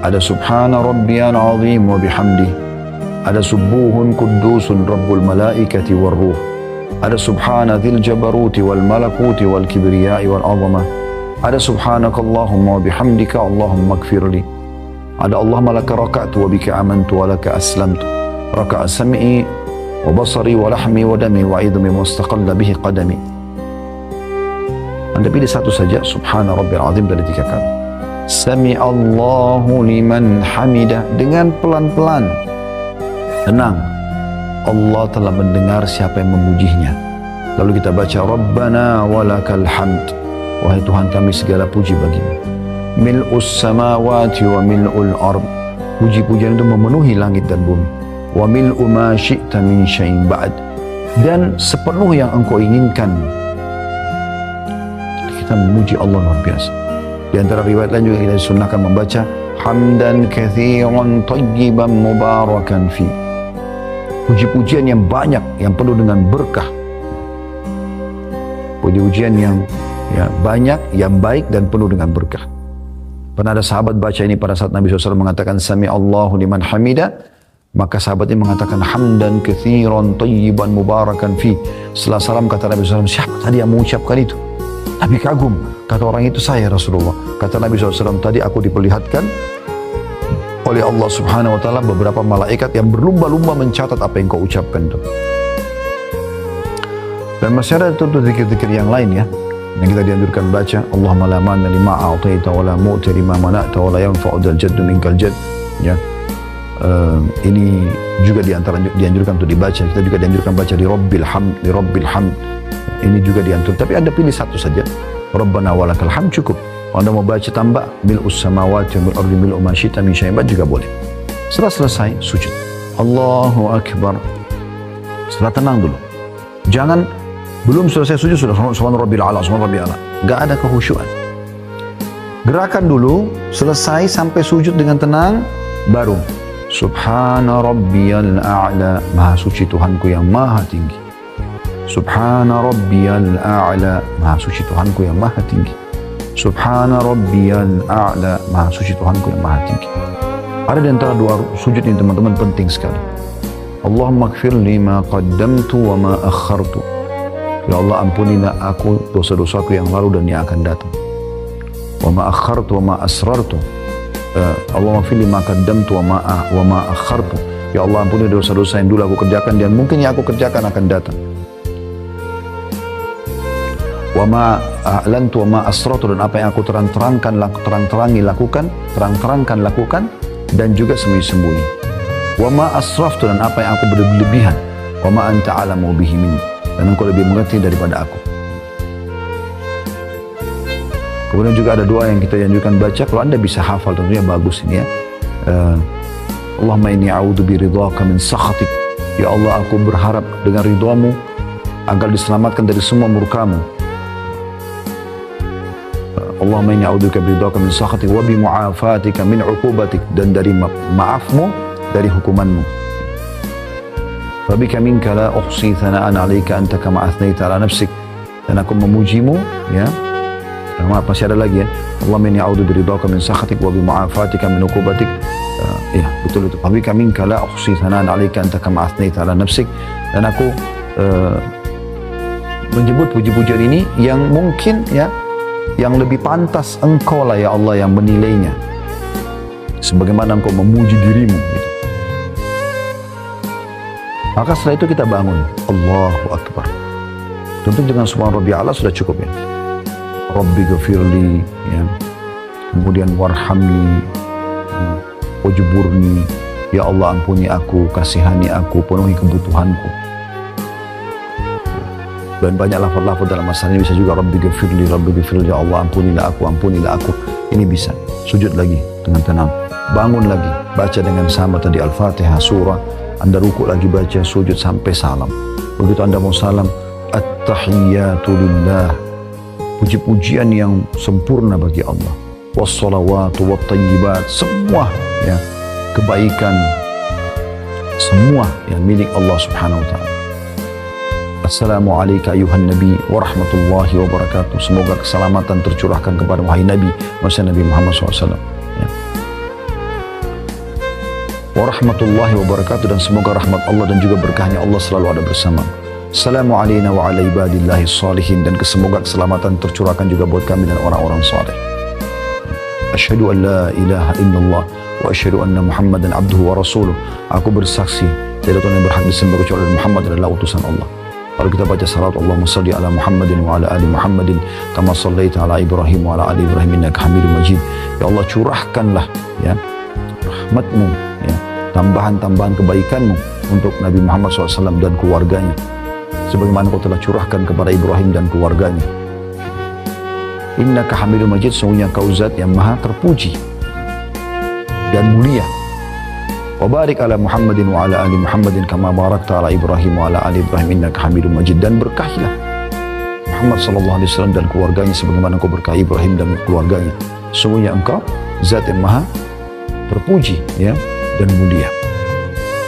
Ada Subhana Rabbiyal Azim wa bihamdi. Ada Subuhun Kuddusun Rabbul Malaikati wal Ruh. Ada Subhana Dzil Jabaruti wal Malakuti wal Kibriyai wal Azamah. Ada Subhanakallahumma wa bihamdika Allahumma gfirli. Ada Allahumma laka raka'tu wa bika amantu wa laka aslamtu. Raka'a sam'i wa basari wa lahmi wa dami wa idhmi mustaqalla bihi qadami. Anda pilih satu saja, Subhana Rabbil Azim dari 3 kali. Sami Allahu liman hamidah, dengan pelan-pelan. Tenang, Allah telah mendengar siapa yang memujinya. Lalu kita baca Rabbana walakal hamd, wahai Tuhan kami segala puji bagimu. Mil'us samawati wa mil'ul ard, puji-pujian itu memenuhi langit dan bumi. Wa mil'u ma syi'ta min syai'in ba'd, dan sepenuh yang engkau inginkan. Kita memuji Allah luar biasa. Di antara riwayat lain juga kita disunnahkan membaca hamdan katsiran thayyiban mubarakan fi, puji-pujian yang banyak yang penuh dengan berkah. Puji-pujian yang banyak, yang baik dan penuh dengan berkah. Pernah ada sahabat baca ini pada saat Nabi SAW mengatakan Sami Allahu liman hamida, maka sahabat ini mengatakan hamdan katsiran thayyiban mubarakan fi. Setelah salam kata Nabi SAW, siapa tadi yang mengucapkan itu? Nabi kagum, kata orang itu saya Rasulullah. Kata Nabi SAW, tadi aku diperlihatkan oleh Allah Subhanahu wa Ta'ala beberapa malaikat yang berlumba-lumba mencatat apa yang kau ucapkan itu. Dan masih ada tentu zikir-zikir yang lain ya, yang kita dianjurkan baca. Allahumma la manna lima a'taita wa la mu'ti lima mana'ta wa la yanfa'u dzal jaddu minkal jadd. Ya. Ini juga dianjurkan untuk dibaca. Kita juga dianjurkan baca di Rabbil Hamd, di Rabbil Hamd. Ini juga dianjurkan. Tapi Anda pilih satu saja. Rabbana walakal hamd cukup. Anda mau baca tambah mil'us samawati wa mil'ul ardi mil'u ma syi'ta min syai'in ba'd juga boleh. Setelah selesai sujud, Allahu Akbar. Setelah tenang dulu. Jangan belum selesai sujud sudah subhana rabbil a'la, subhana rabbil a'la. Enggak ada kehusyuan. Gerakan dulu selesai sampai sujud dengan tenang, baru subhana rabbiyal a'la, maha suci Tuhanku yang maha tinggi. Subhana rabbiyal a'la, maha suci Tuhanku yang maha tinggi. Subhana rabbiyal a'la, maha suci Tuhanku yang maha tinggi. Ada di antara dua sujud ini teman-teman penting sekali. Allahumma gfir li ma qaddamtu wa ma akhartu. Ya Allah, ampunilah aku dosa-dosaku yang lalu dan yang akan datang. Wa ma akhartu wa ma asrartu. Allahumma gfir li ma qaddamtu wa ma akhartu. Ya Allah, ampuni dosa-dosa yang dulu aku kerjakan dan mungkin yang aku kerjakan akan datang. Wa ma a'lantu wa ma asrartu, dan apa yang aku terang-terangkan lakukan dan juga sembunyi-sembunyi. Wa ma asraftu, dan apa yang aku berlebihan. Wa ma anta a'lamu bihi minni, dan engkau lebih mengerti daripada aku. Kemudian juga ada doa yang kita anjurkan baca, kalau Anda bisa hafal tentunya bagus ini ya. Allahumma inni a'udzu biridhaka min sakhatik. Ya Allah, aku berharap dengan ridhamu agar diselamatkan dari semua murkamu. Allahumma inni a'udzubika biridhaka min sakhatik wa bi mu'afatika min 'uqubatik, dan dari maafmu dari hukumanmu. Fa bika minka la uhsi thana'an 'alaika anta kama athnaita 'ala nafsik, dan aku memujimu ya. Masih ada lagi ya. Allahumma inni a'udzu biridhaka min sakhatik wa bi mu'afatika min 'uqubatik. Ya, betul itu. Fa bika minka la uhsi thana'an 'alaika anta kama athnaita 'ala nafsik, dan aku menyebut puji-pujian ini yang mungkin ya, yang lebih pantas engkau lah ya Allah yang menilainya, sebagaimana engkau memuji dirimu gitu. Maka setelah itu kita bangun Allahu Akbar. Tentu dengan subhana rabbil a'la sudah cukup ya. Rabbi ghafirli ya. Kemudian warhamni, wajburni, ya Allah ampuni aku, kasihani aku, penuhi kebutuhanku. Dan banyak lafaz-lafaz dalam masalah ini bisa juga Rabbi ghafirli, ya Allah ampunilah aku. Ini bisa. Sujud lagi dengan tenang. Bangun lagi, baca dengan sama tadi Al-Fatihah, surah. Anda rukuk lagi baca, sujud sampai salam. Begitu Anda mau salam, At-tahiyyatu lillah. Puji-pujian yang sempurna bagi Allah. Wassalawatu wattayyibat. Semua ya, kebaikan semua yang milik Allah Subhanahu wa taala. Assalamualaikum ayuhan nabi wa rahmatullahi wa barakatuh. Semoga keselamatan tercurahkan kepada wahai Nabi Nabi Muhammad SAW. Ya. Wa rahmatullahi wa barakatuh, dan semoga rahmat Allah dan juga berkahnya Allah selalu ada bersama. Assalamualaikum wa ala ibadillahi salihin, dan semoga keselamatan tercurahkan juga buat kami dan orang-orang saleh. Asyhadu an la ilaha illallah wa asyhadu anna Muhammadan abduhu wa rasuluh. Aku bersaksi tidak ada Tuhan yang berhak disembah kecuali Muhammad adalah utusan Allah. Lalu kita baca salat Allahumma salli ala Muhammadin wa ala ali Muhammadin kama sallaita ala Ibrahim wa ala ali Ibrahim innaka Hamidum Majid. Ya Allah, curahkanlah ya rahmatmu, ya, tambahan-tambahan kebaikanmu untuk Nabi Muhammad SAW dan keluarganya, sebagaimana kau telah curahkan kepada Ibrahim dan keluarganya. Innaka Hamidum Majid, sesungguhnya kau zat yang maha terpuji dan mulia. Wa barik ala Muhammadin wa ala ali Muhammadin kama barakta ala Ibrahim wa ala ali Ibrahim innaka Hamidum Majid, dan berkahilah Muhammad sallallahu alaihi wasallam dan keluarganya sebagaimana engkau berkahi Ibrahim dan keluarganya. Sesungguhnya engkau zat yang maha terpuji ya dan mulia.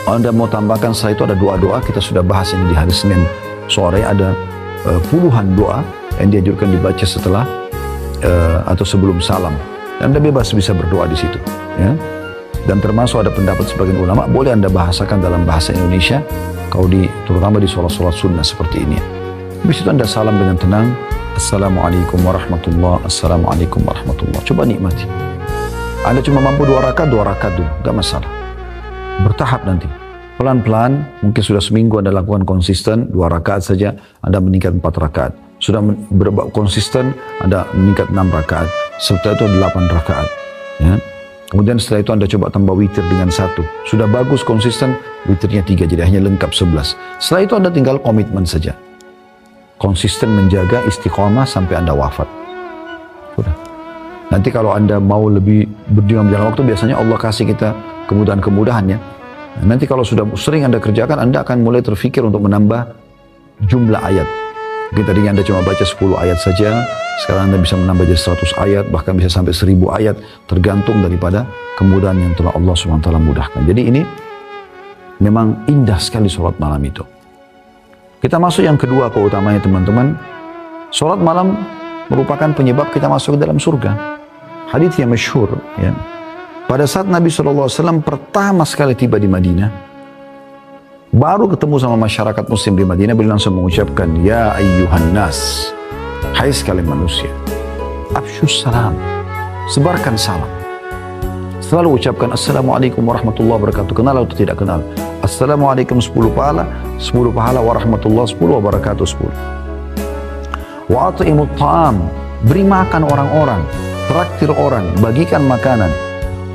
Anda mau tambahkan setelah itu ada doa-doa, kita sudah bahas ini di hari Senin sore, ada puluhan doa yang dianjurkan dibaca setelah atau sebelum salam. Dan Anda bebas bisa berdoa di situ ya. Dan termasuk ada pendapat sebagian ulama, boleh Anda bahasakan dalam bahasa Indonesia, terutama di sholat-sholat sunnah seperti ini. Habis itu Anda salam dengan tenang, Assalamualaikum warahmatullahi, Assalamualaikum warahmatullahi. Coba nikmati. Anda cuma mampu 2 rakaat dulu, gak masalah. Bertahap nanti. Pelan-pelan, mungkin sudah seminggu Anda lakukan konsisten, 2 rakaat saja, Anda meningkat 4 rakaat. Sudah konsisten, Anda meningkat 6 rakaat. Setelah itu 8 rakaat. Ya. Kemudian setelah itu Anda coba tambah witir dengan 1. Sudah bagus konsisten, witirnya 3, jadi hanya lengkap 11. Setelah itu Anda tinggal komitmen saja. Konsisten menjaga istiqomah sampai Anda wafat. Sudah. Nanti kalau Anda mau lebih berjuang berjalan waktu, biasanya Allah kasih kita kemudahan-kemudahan ya. Nah, nanti kalau sudah sering Anda kerjakan, Anda akan mulai terfikir untuk menambah jumlah ayat. Mungkin tadinya Anda cuma baca 10 ayat saja, sekarang Anda bisa menambah jadi 100 ayat, bahkan bisa sampai 1000 ayat, tergantung daripada kemudahan yang telah Allah SWT mudahkan. Jadi ini memang indah sekali sholat malam itu. Kita masuk yang kedua keutamanya teman-teman. Sholat malam merupakan penyebab kita masuk ke dalam surga. Hadits yang masyhur ya. Pada saat Nabi SAW pertama sekali tiba di Madinah, baru ketemu sama masyarakat muslim di Madinah, beliau langsung mengucapkan, Ya ayyuhan nas, hai sekalian manusia, afsyus salam, sebarkan salam. Selalu ucapkan Assalamualaikum warahmatullahi wabarakatuh, kenal atau tidak kenal. Assalamualaikum 10 pahala, 10 pahala, warahmatullahi 10, wabarakatuh 10. Wa at'imut ta'am, beri makan orang-orang, traktir orang, bagikan makanan.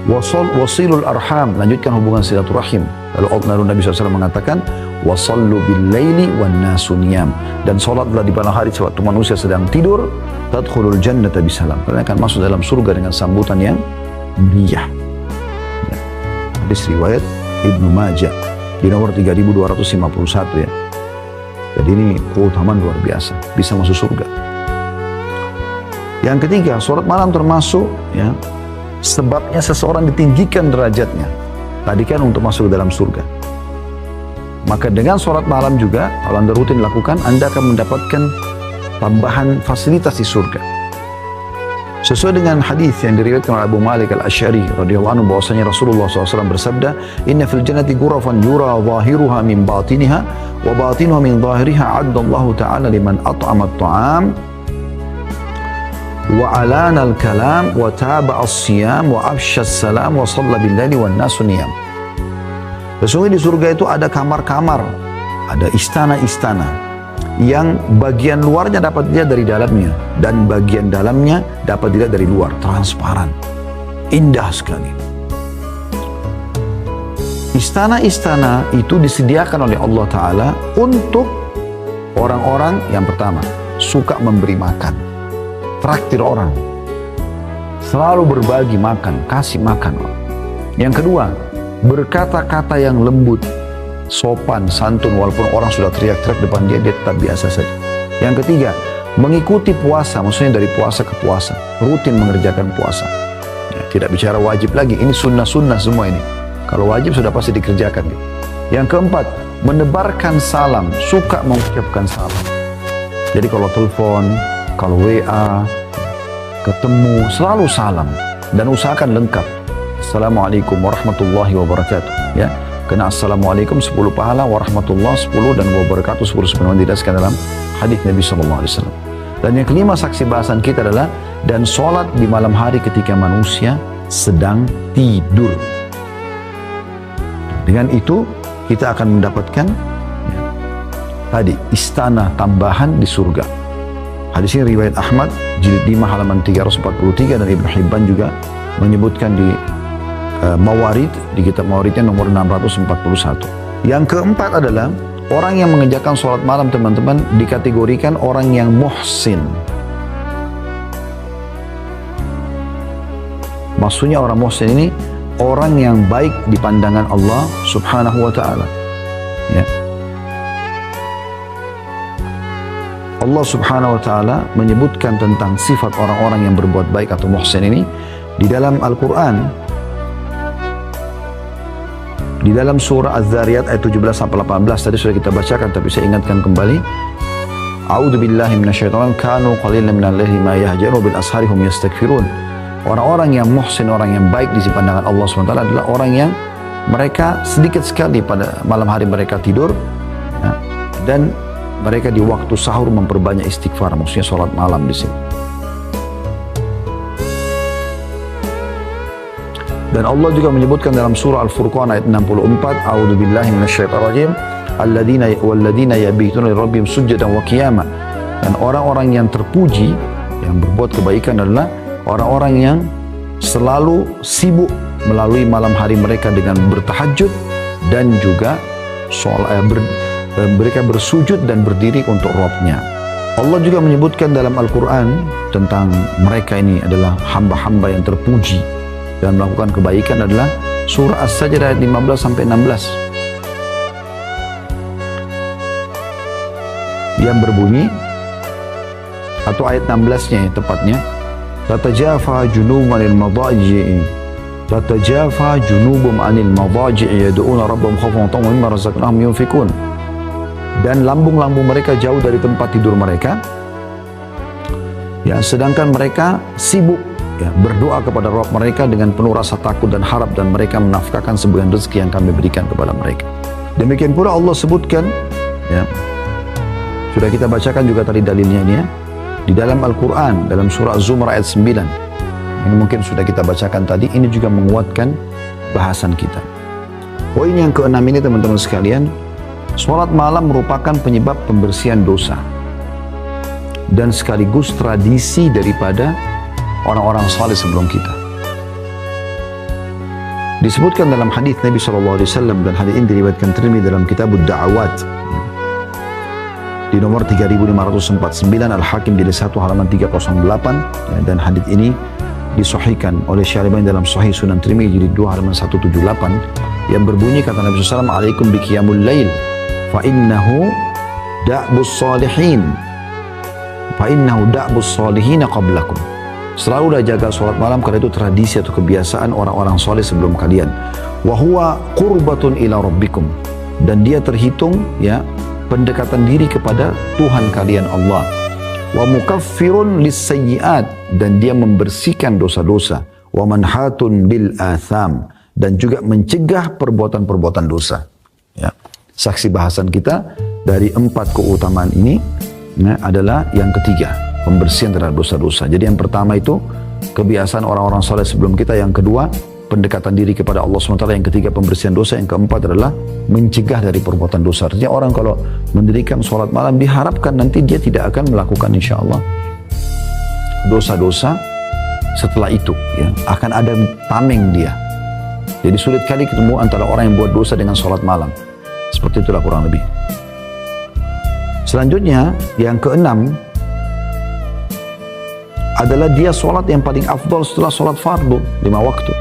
Wasilul arham, lanjutkan hubungan silaturahim. Lalu Nabi SAW mengatakan, wasallu bil laili wan nasu niyam, dan salatlah di malam hari sewaktu manusia sedang tidur, tadkhulul jannata bisalam, kalian akan masuk dalam surga dengan sambutan yang meriah. Ya. Hadis riwayat Ibnu Majah di nomor 3251 ya. Jadi ini keutamaan luar biasa, bisa masuk surga. Yang ketiga, salat malam termasuk ya sebabnya seseorang ditinggikan derajatnya, tadi kan untuk masuk ke dalam surga. Maka dengan sholat malam juga, kalau Anda rutin lakukan, Anda akan mendapatkan tambahan fasilitas di surga. Sesuai dengan hadis yang diriwayatkan oleh Abu Malik Al-Asy'ari radhiyallahu anhu, bahwasanya Rasulullah SAW bersabda, Inna fil jannati ghurafan yura zahiruha min batiniha wa batinuha min zahiriha, addallahu ta'ala liman at'ama at-ta'am wa alana al-kalam wa taba'a as-siyam wa afsha as-salam wa shalla bil-laili wan nasu niyam. Sesungguhnya di surga itu ada kamar-kamar, ada istana-istana yang bagian luarnya dapat dilihat dari dalamnya dan bagian dalamnya dapat dilihat dari luar, transparan, indah sekali. Istana-istana itu disediakan oleh Allah Ta'ala untuk Orang-orang yang pertama, suka memberi makan. Traktir orang. Selalu berbagi makan, kasih makan. Yang kedua, berkata-kata yang lembut, sopan, santun, walaupun orang sudah teriak-teriak depan dia, dia tetap biasa saja. Yang ketiga, mengikuti puasa, maksudnya dari puasa ke puasa, rutin mengerjakan puasa. Ya, tidak bicara wajib lagi, ini sunnah-sunnah semua ini. Kalau wajib sudah pasti dikerjakan. Yang keempat, menebarkan salam, suka mengucapkan salam. Jadi kalau telepon, kalau WA, ketemu, selalu salam. Dan usahakan lengkap. Assalamualaikum warahmatullahi wabarakatuh. Ya, kena assalamualaikum 10 pahala, warahmatullah 10 dan wabarakatuh 10 sebagaimana dijelaskan dalam hadis Nabi SAW. Dan yang kelima saksi bahasan kita adalah dan sholat di malam hari ketika manusia sedang tidur. Dengan itu kita akan mendapatkan tadi istana tambahan di surga. Hadis ini riwayat Ahmad jilid 5 halaman 343 dan Ibnu Hibban juga menyebutkan di Mawarid, di kitab Mawaridnya nomor 641. Yang keempat adalah orang yang mengerjakan sholat malam, teman-teman, dikategorikan orang yang muhsin. Maksudnya orang muhsin ini orang yang baik di pandangan Allah Subhanahu wa ta'ala. Ya. Allah Subhanahu wa ta'ala menyebutkan tentang sifat orang-orang yang berbuat baik atau muhsin ini di dalam Al-Quran. Di dalam surah Az-Zariyat ayat 17-18 tadi sudah kita bacakan, tapi saya ingatkan kembali. A'udzu billahi minasyaitonir kanu qalilan minal laili ma yahjaru bil ashari hum yastaghfirun. Orang-orang yang muhsin, orang yang baik di pandangan Allah SWT adalah orang yang mereka sedikit sekali pada malam hari mereka tidur, ya, dan mereka di waktu sahur memperbanyak istighfar, maksudnya sholat malam di sini. Dan Allah juga menyebutkan dalam surah Al-Furqan ayat 64, A'udzu billahi minasyaitonir rajim, walladzina yabituna lirabbihim sujadan wa qiyama. Dan orang-orang yang terpuji yang berbuat kebaikan adalah orang-orang yang selalu sibuk melalui malam hari mereka dengan bertahajud dan juga mereka bersujud dan berdiri untuk Rabb-Nya. Allah juga menyebutkan dalam Al-Quran tentang mereka ini adalah hamba-hamba yang terpuji dan melakukan kebaikan adalah surah As-Sajdah ayat 15-16 yang berbunyi, atau ayat 16-nya ya, tepatnya, tatajafa junubum anil madaji'i tatajafa junubum anil madaji'i yad'una rabbahum khaufan wa tama'an mimma razaqnahum yunfikun. Dan lambung-lambung mereka jauh dari tempat tidur mereka, ya, sedangkan mereka sibuk, ya, berdoa kepada Rabb mereka dengan penuh rasa takut dan harap, dan mereka menafkahkan sebagian rezeki yang kami berikan kepada mereka. Demikian pula Allah sebutkan, ya, sudah kita bacakan juga tadi dalilnya ini, ya, di dalam Al-Quran, dalam surah Az-Zumar ayat 9. Ini mungkin sudah kita bacakan tadi, ini juga menguatkan bahasan kita. Poin yang keenam ini, teman-teman sekalian, sholat malam merupakan penyebab pembersihan dosa dan sekaligus tradisi daripada orang-orang saleh sebelum kita. Disebutkan dalam hadis Nabi SAW, dan hadis ini diriwayatkan Tirmidzi dalam kitab Ad-Da'awat di nomor 3549, Al-Hakim jilid 1 halaman 308, ya, dan hadis ini disahihkan oleh Syaribani dalam Sahih Sunan Tirmidzi jilid 2 halaman 178, yang berbunyi, kata Nabi SAW, alaikum biqiyamul lail fa innahu da'bus salihin qablakum. Selalulah jaga sholat malam karena itu tradisi atau kebiasaan orang-orang soleh sebelum kalian. Wa huwa qurbatun ila rabbikum, dan dia terhitung, ya, pendekatan diri kepada Tuhan kalian Allah. Wa mukaffirun lis-sayyi'at, dan dia membersihkan dosa-dosa. Wa manhatun lil atham, dan juga mencegah perbuatan-perbuatan dosa. Ya. Saksi bahasan kita dari 4 keutamaan ini, ya, adalah yang ketiga, pembersihan terhadap dosa-dosa. Jadi yang pertama itu kebiasaan orang-orang soleh sebelum kita, yang kedua pendekatan diri kepada Allah SWT, yang ketiga pembersihan dosa, yang keempat adalah mencegah dari perbuatan dosa. Artinya orang kalau mendirikan sholat malam diharapkan nanti dia tidak akan melakukan insya Allah dosa-dosa setelah itu, ya, akan ada tameng dia. Jadi sulit kali ketemu antara orang yang buat dosa dengan sholat malam. Seperti itulah kurang lebih. Selanjutnya, yang keenam adalah dia sholat yang paling afdal setelah sholat fardu 5 waktu.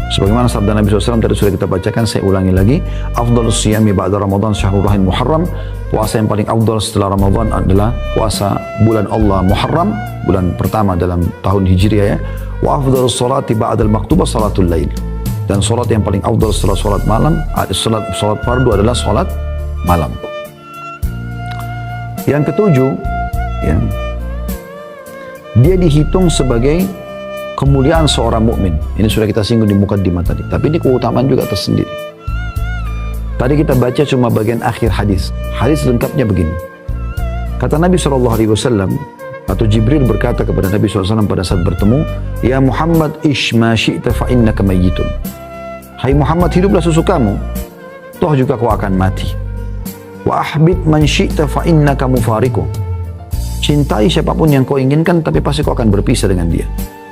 Sebagaimana sabda Nabi SAW tadi sudah kita bacakan, saya ulangi lagi. Afdalus siyami ba'da Ramadan syahrul Muharram. Puasa yang paling afdal setelah Ramadan adalah puasa bulan Allah Muharram, bulan pertama dalam tahun Hijriah ya. Wa afdalus salati ba'dal maktubah salatul lail. Dan sholat yang paling afdal setelah sholat malam, sholat fardu adalah sholat malam. Yang ketujuh, ya, dia dihitung sebagai kemuliaan seorang mukmin. Ini sudah kita singgung di mukaddimah tadi. Tapi ini keutamaan juga tersendiri. Tadi kita baca cuma bagian akhir hadis. Hadis lengkapnya begini. Kata Nabi SAW, atau Jibril berkata kepada Nabi SAW pada saat bertemu, Ya Muhammad ish ma syi'ta fa innaka mayyitun. Hai Muhammad, hiduplah sesukamu, toh juga kau akan mati. Wa ahbib man syi'ta fa innaka mufariku. Cintai siapapun yang kau inginkan, tapi pasti kau akan berpisah dengan dia.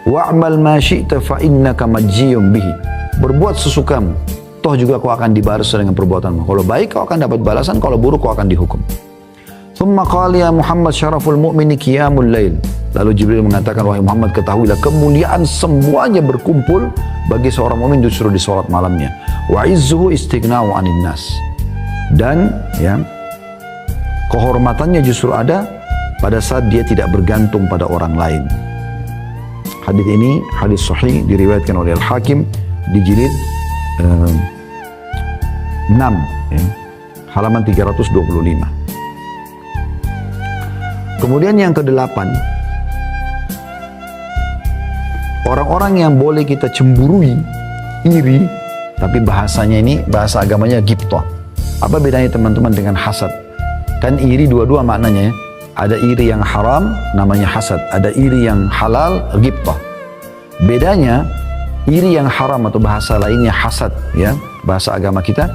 Wa'mal ma syi'ta fa innaka majziyun bihi. Berbuat sesukamu, toh juga kau akan dibalas dengan perbuatanmu. Kalau baik kau akan dapat balasan, kalau buruk kau akan dihukum. Thumma qala ya Muhammad syaraful mu'mini qiyamul lail. Lalu Jibril mengatakan, wahai Muhammad, ketahuilah kemuliaan semuanya berkumpul bagi seorang mukmin justru di salat malamnya. Wa izzuhu istighna'u 'anil nas. Dan ya, kehormatannya justru ada pada saat dia tidak bergantung pada orang lain. Hadis ini hadis sahih, diriwayatkan oleh Al-Hakim di jilid 6 ya, halaman 325. Kemudian yang kedelapan, orang-orang yang boleh kita cemburui, iri, tapi bahasanya ini, bahasa agamanya ghibthah. Apa bedanya teman-teman dengan hasad? Kan iri dua-dua maknanya ya. Ada iri yang haram, namanya hasad. Ada iri yang halal, ghibthah. Bedanya, iri yang haram atau bahasa lainnya hasad, ya, bahasa agama kita,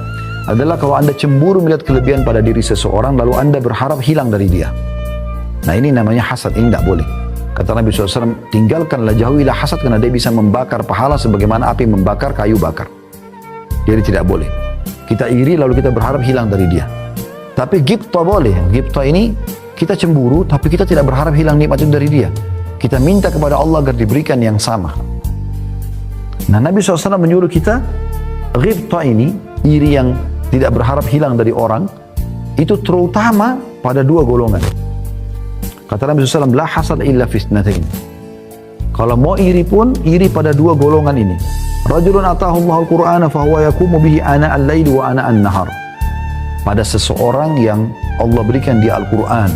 adalah kalau Anda cemburu melihat kelebihan pada diri seseorang, lalu Anda berharap hilang dari dia. Nah ini namanya hasad, ini tidak boleh. Kata Nabi SAW, tinggalkanlah, jauhilah hasad karena dia bisa membakar pahala sebagaimana api membakar kayu bakar. Jadi tidak boleh. Kita iri lalu kita berharap hilang dari dia. Tapi ghibthah boleh. Ghibthah ini kita cemburu tapi kita tidak berharap hilang nikmat itu dari dia. Kita minta kepada Allah agar diberikan yang sama. Nah Nabi SAW menyuruh kita, ghibthah ini, iri yang tidak berharap hilang dari orang, itu terutama pada dua golongan. Kata Nabi SAW, la hasad illa fitnatain. Kalau mau iri pun, iri pada dua golongan ini. Rajulun atahu Allahul Qur'ana fahuwa yakumu bihi ana al-laili wa ana an-nahar. Pada seseorang yang Allah berikan dia Al-Quran,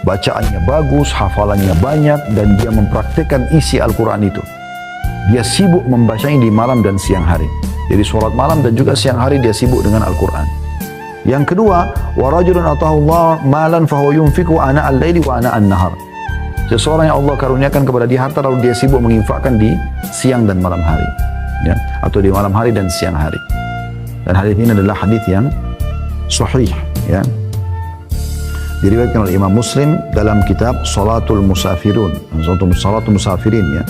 bacaannya bagus, hafalannya banyak, dan dia mempraktikkan isi Al-Quran itu. Dia sibuk membacanya di malam dan siang hari. Jadi sholat malam dan juga siang hari dia sibuk dengan Al-Quran. Yang kedua, wa rajulun atahu Allah malan fahuwa yunfiqu ana al-laili wa ana an-nahar. Seseorang yang Allah karuniakan kepada dia harta lalu dia sibuk menginfakkan di siang dan malam hari, ya, atau di malam hari dan siang hari. Dan hadis ini adalah hadis yang sahih, ya. Diriwayatkan oleh Imam Muslim dalam kitab Salatul Musafirun, Salatul Musafirin, ya.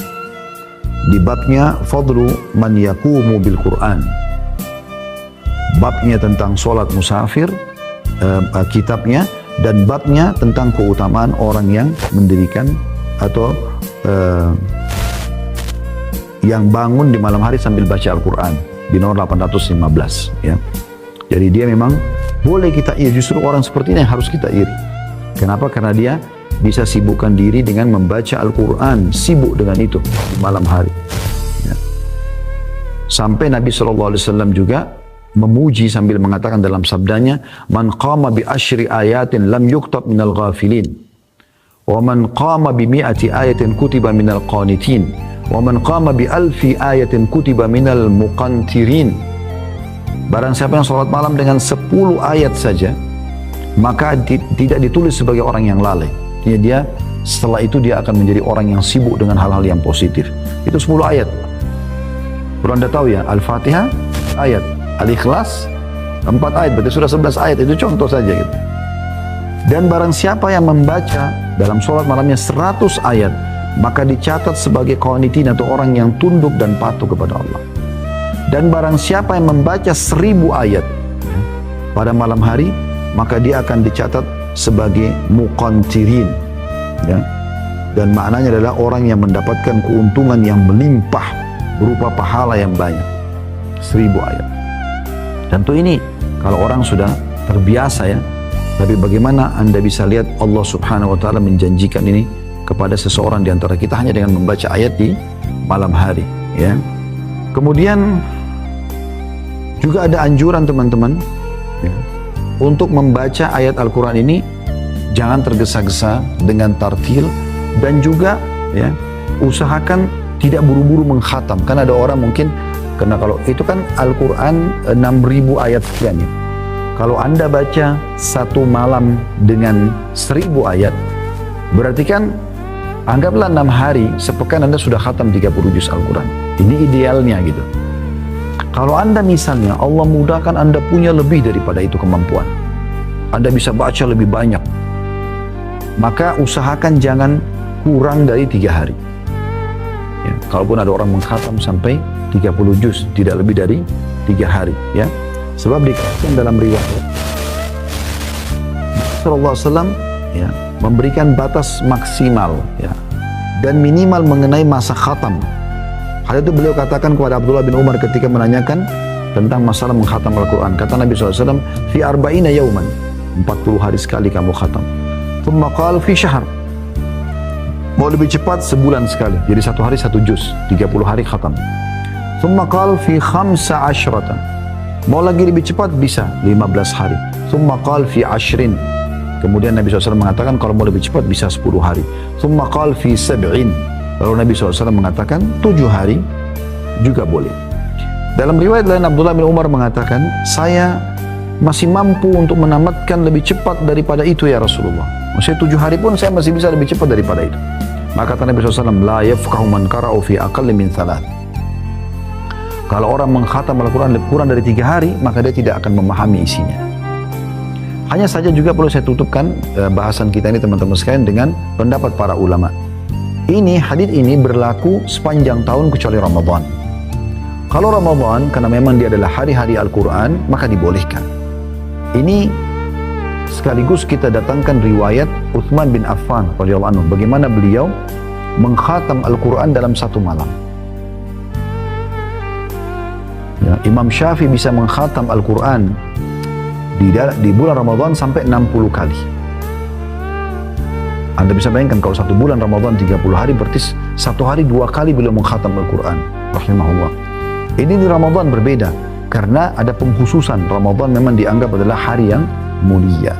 Di babnya fadlu man yaqumu bil Quran. Babnya tentang solat musafir, kitabnya, dan babnya tentang keutamaan orang yang mendirikan atau yang bangun di malam hari sambil baca Al-Quran di nomor 815, ya. Jadi dia memang boleh kita iri, justru orang seperti ini yang harus kita iri. Kenapa? Karena dia bisa sibukkan diri dengan membaca Al-Quran, sibuk dengan itu di malam hari, ya. Sampai Nabi SAW juga memuji sambil mengatakan dalam sabdanya, man qama bi asyri ayatin lam yuktab minal ghafilin, wa man qama bi mi'ati ayatin kutiba minal qanitin, wa man qama bi alfi ayatin kutiba minal muqantirin. Barang siapa yang sholat malam dengan 10 ayat saja, maka tidak ditulis sebagai orang yang lalai. Dia setelah itu dia akan menjadi orang yang sibuk dengan hal-hal yang positif. Itu 10 ayat. Perlu Anda tahu ya, Al-Fatihah ayat, Al-Ikhlas 4 ayat, berarti sudah 11 ayat. Itu contoh saja gitu. Dan barang siapa yang membaca dalam sholat malamnya 100 ayat, maka dicatat sebagai qanitin atau orang yang tunduk dan patuh kepada Allah. Dan barang siapa yang membaca 1000 ayat pada malam hari, maka dia akan dicatat sebagai muqantirin, ya. Dan maknanya adalah orang yang mendapatkan keuntungan yang melimpah berupa pahala yang banyak. 1000 ayat. Tentu ini kalau orang sudah terbiasa ya. Tapi bagaimana Anda bisa lihat Allah Subhanahu wa taala menjanjikan ini kepada seseorang di antara kita hanya dengan membaca ayat di malam hari, ya. Kemudian juga ada anjuran teman-teman, ya, untuk membaca ayat Al-Quran ini jangan tergesa-gesa dengan tartil, dan juga ya usahakan tidak buru-buru mengkhatam. Kan ada orang mungkin, karena kalau itu kan Al-Quran 6.000 ayat sekian ya. Kalau Anda baca satu malam dengan 1000 ayat, berarti kan anggaplah 6 hari, sepekan Anda sudah khatam 30 juz Al-Quran. Ini idealnya gitu. Kalau Anda misalnya, Allah mudahkan Anda punya lebih daripada itu kemampuan, Anda bisa baca lebih banyak, maka usahakan jangan kurang dari 3 hari. Ya, kalaupun ada orang mengkhatam sampai 30 juz, tidak lebih dari 3 hari. Ya. Sebab dikatakan dalam riwayat Rasulullah SAW ya, memberikan batas maksimal ya, dan minimal mengenai masa khatam. Hal itu beliau katakan kepada Abdullah bin Umar ketika menanyakan tentang masalah mengkhatam Al-Quran. Kata Nabi SAW, fi arba'ina yauman, 40 hari sekali kamu khatam. Thumma qala fi syahr, mau lebih cepat sebulan sekali, jadi 1 hari 1 juz, 30 hari khatam. Thumma qala fi 15, mau lagi lebih cepat bisa 15 hari. Thumma qala fi 10, kemudian Nabi SAW mengatakan kalau mau lebih cepat bisa 10 hari. Thumma qala fi 7, lalu Nabi SAW mengatakan 7 hari juga boleh. Dalam riwayat lain Abdullah bin Umar mengatakan, saya masih mampu untuk menamatkan lebih cepat daripada itu ya Rasulullah. Maksudnya 7 hari pun saya masih bisa lebih cepat daripada itu. Maka kata Nabi SAW, la yafqahu man qara'u fi aqalli min 3. Kalau orang mengkhatam Al-Quran kurang dari 3 hari, maka dia tidak akan memahami isinya. Hanya saja juga perlu saya tutupkan bahasan kita ini teman-teman sekalian dengan pendapat para ulama. Hadis ini berlaku sepanjang tahun kecuali Ramadan. Kalau Ramadan, karena memang dia adalah hari-hari Al-Quran, maka dibolehkan. Ini sekaligus kita datangkan riwayat Uthman bin Affan radhiyallahu anhu, bagaimana beliau mengkhatam Al-Quran dalam 1 malam. Ya, Imam Syafi'i bisa mengkhatam Al-Quran di bulan Ramadan sampai 60 kali. Anda bisa bayangkan kalau 1 bulan Ramadan 30 hari, berarti 1 hari 2 kali beliau mengkhatam Al-Quran. Rahimahullah. Ini di Ramadan berbeda, karena ada pengkhususan. Ramadan memang dianggap adalah hari yang mulia.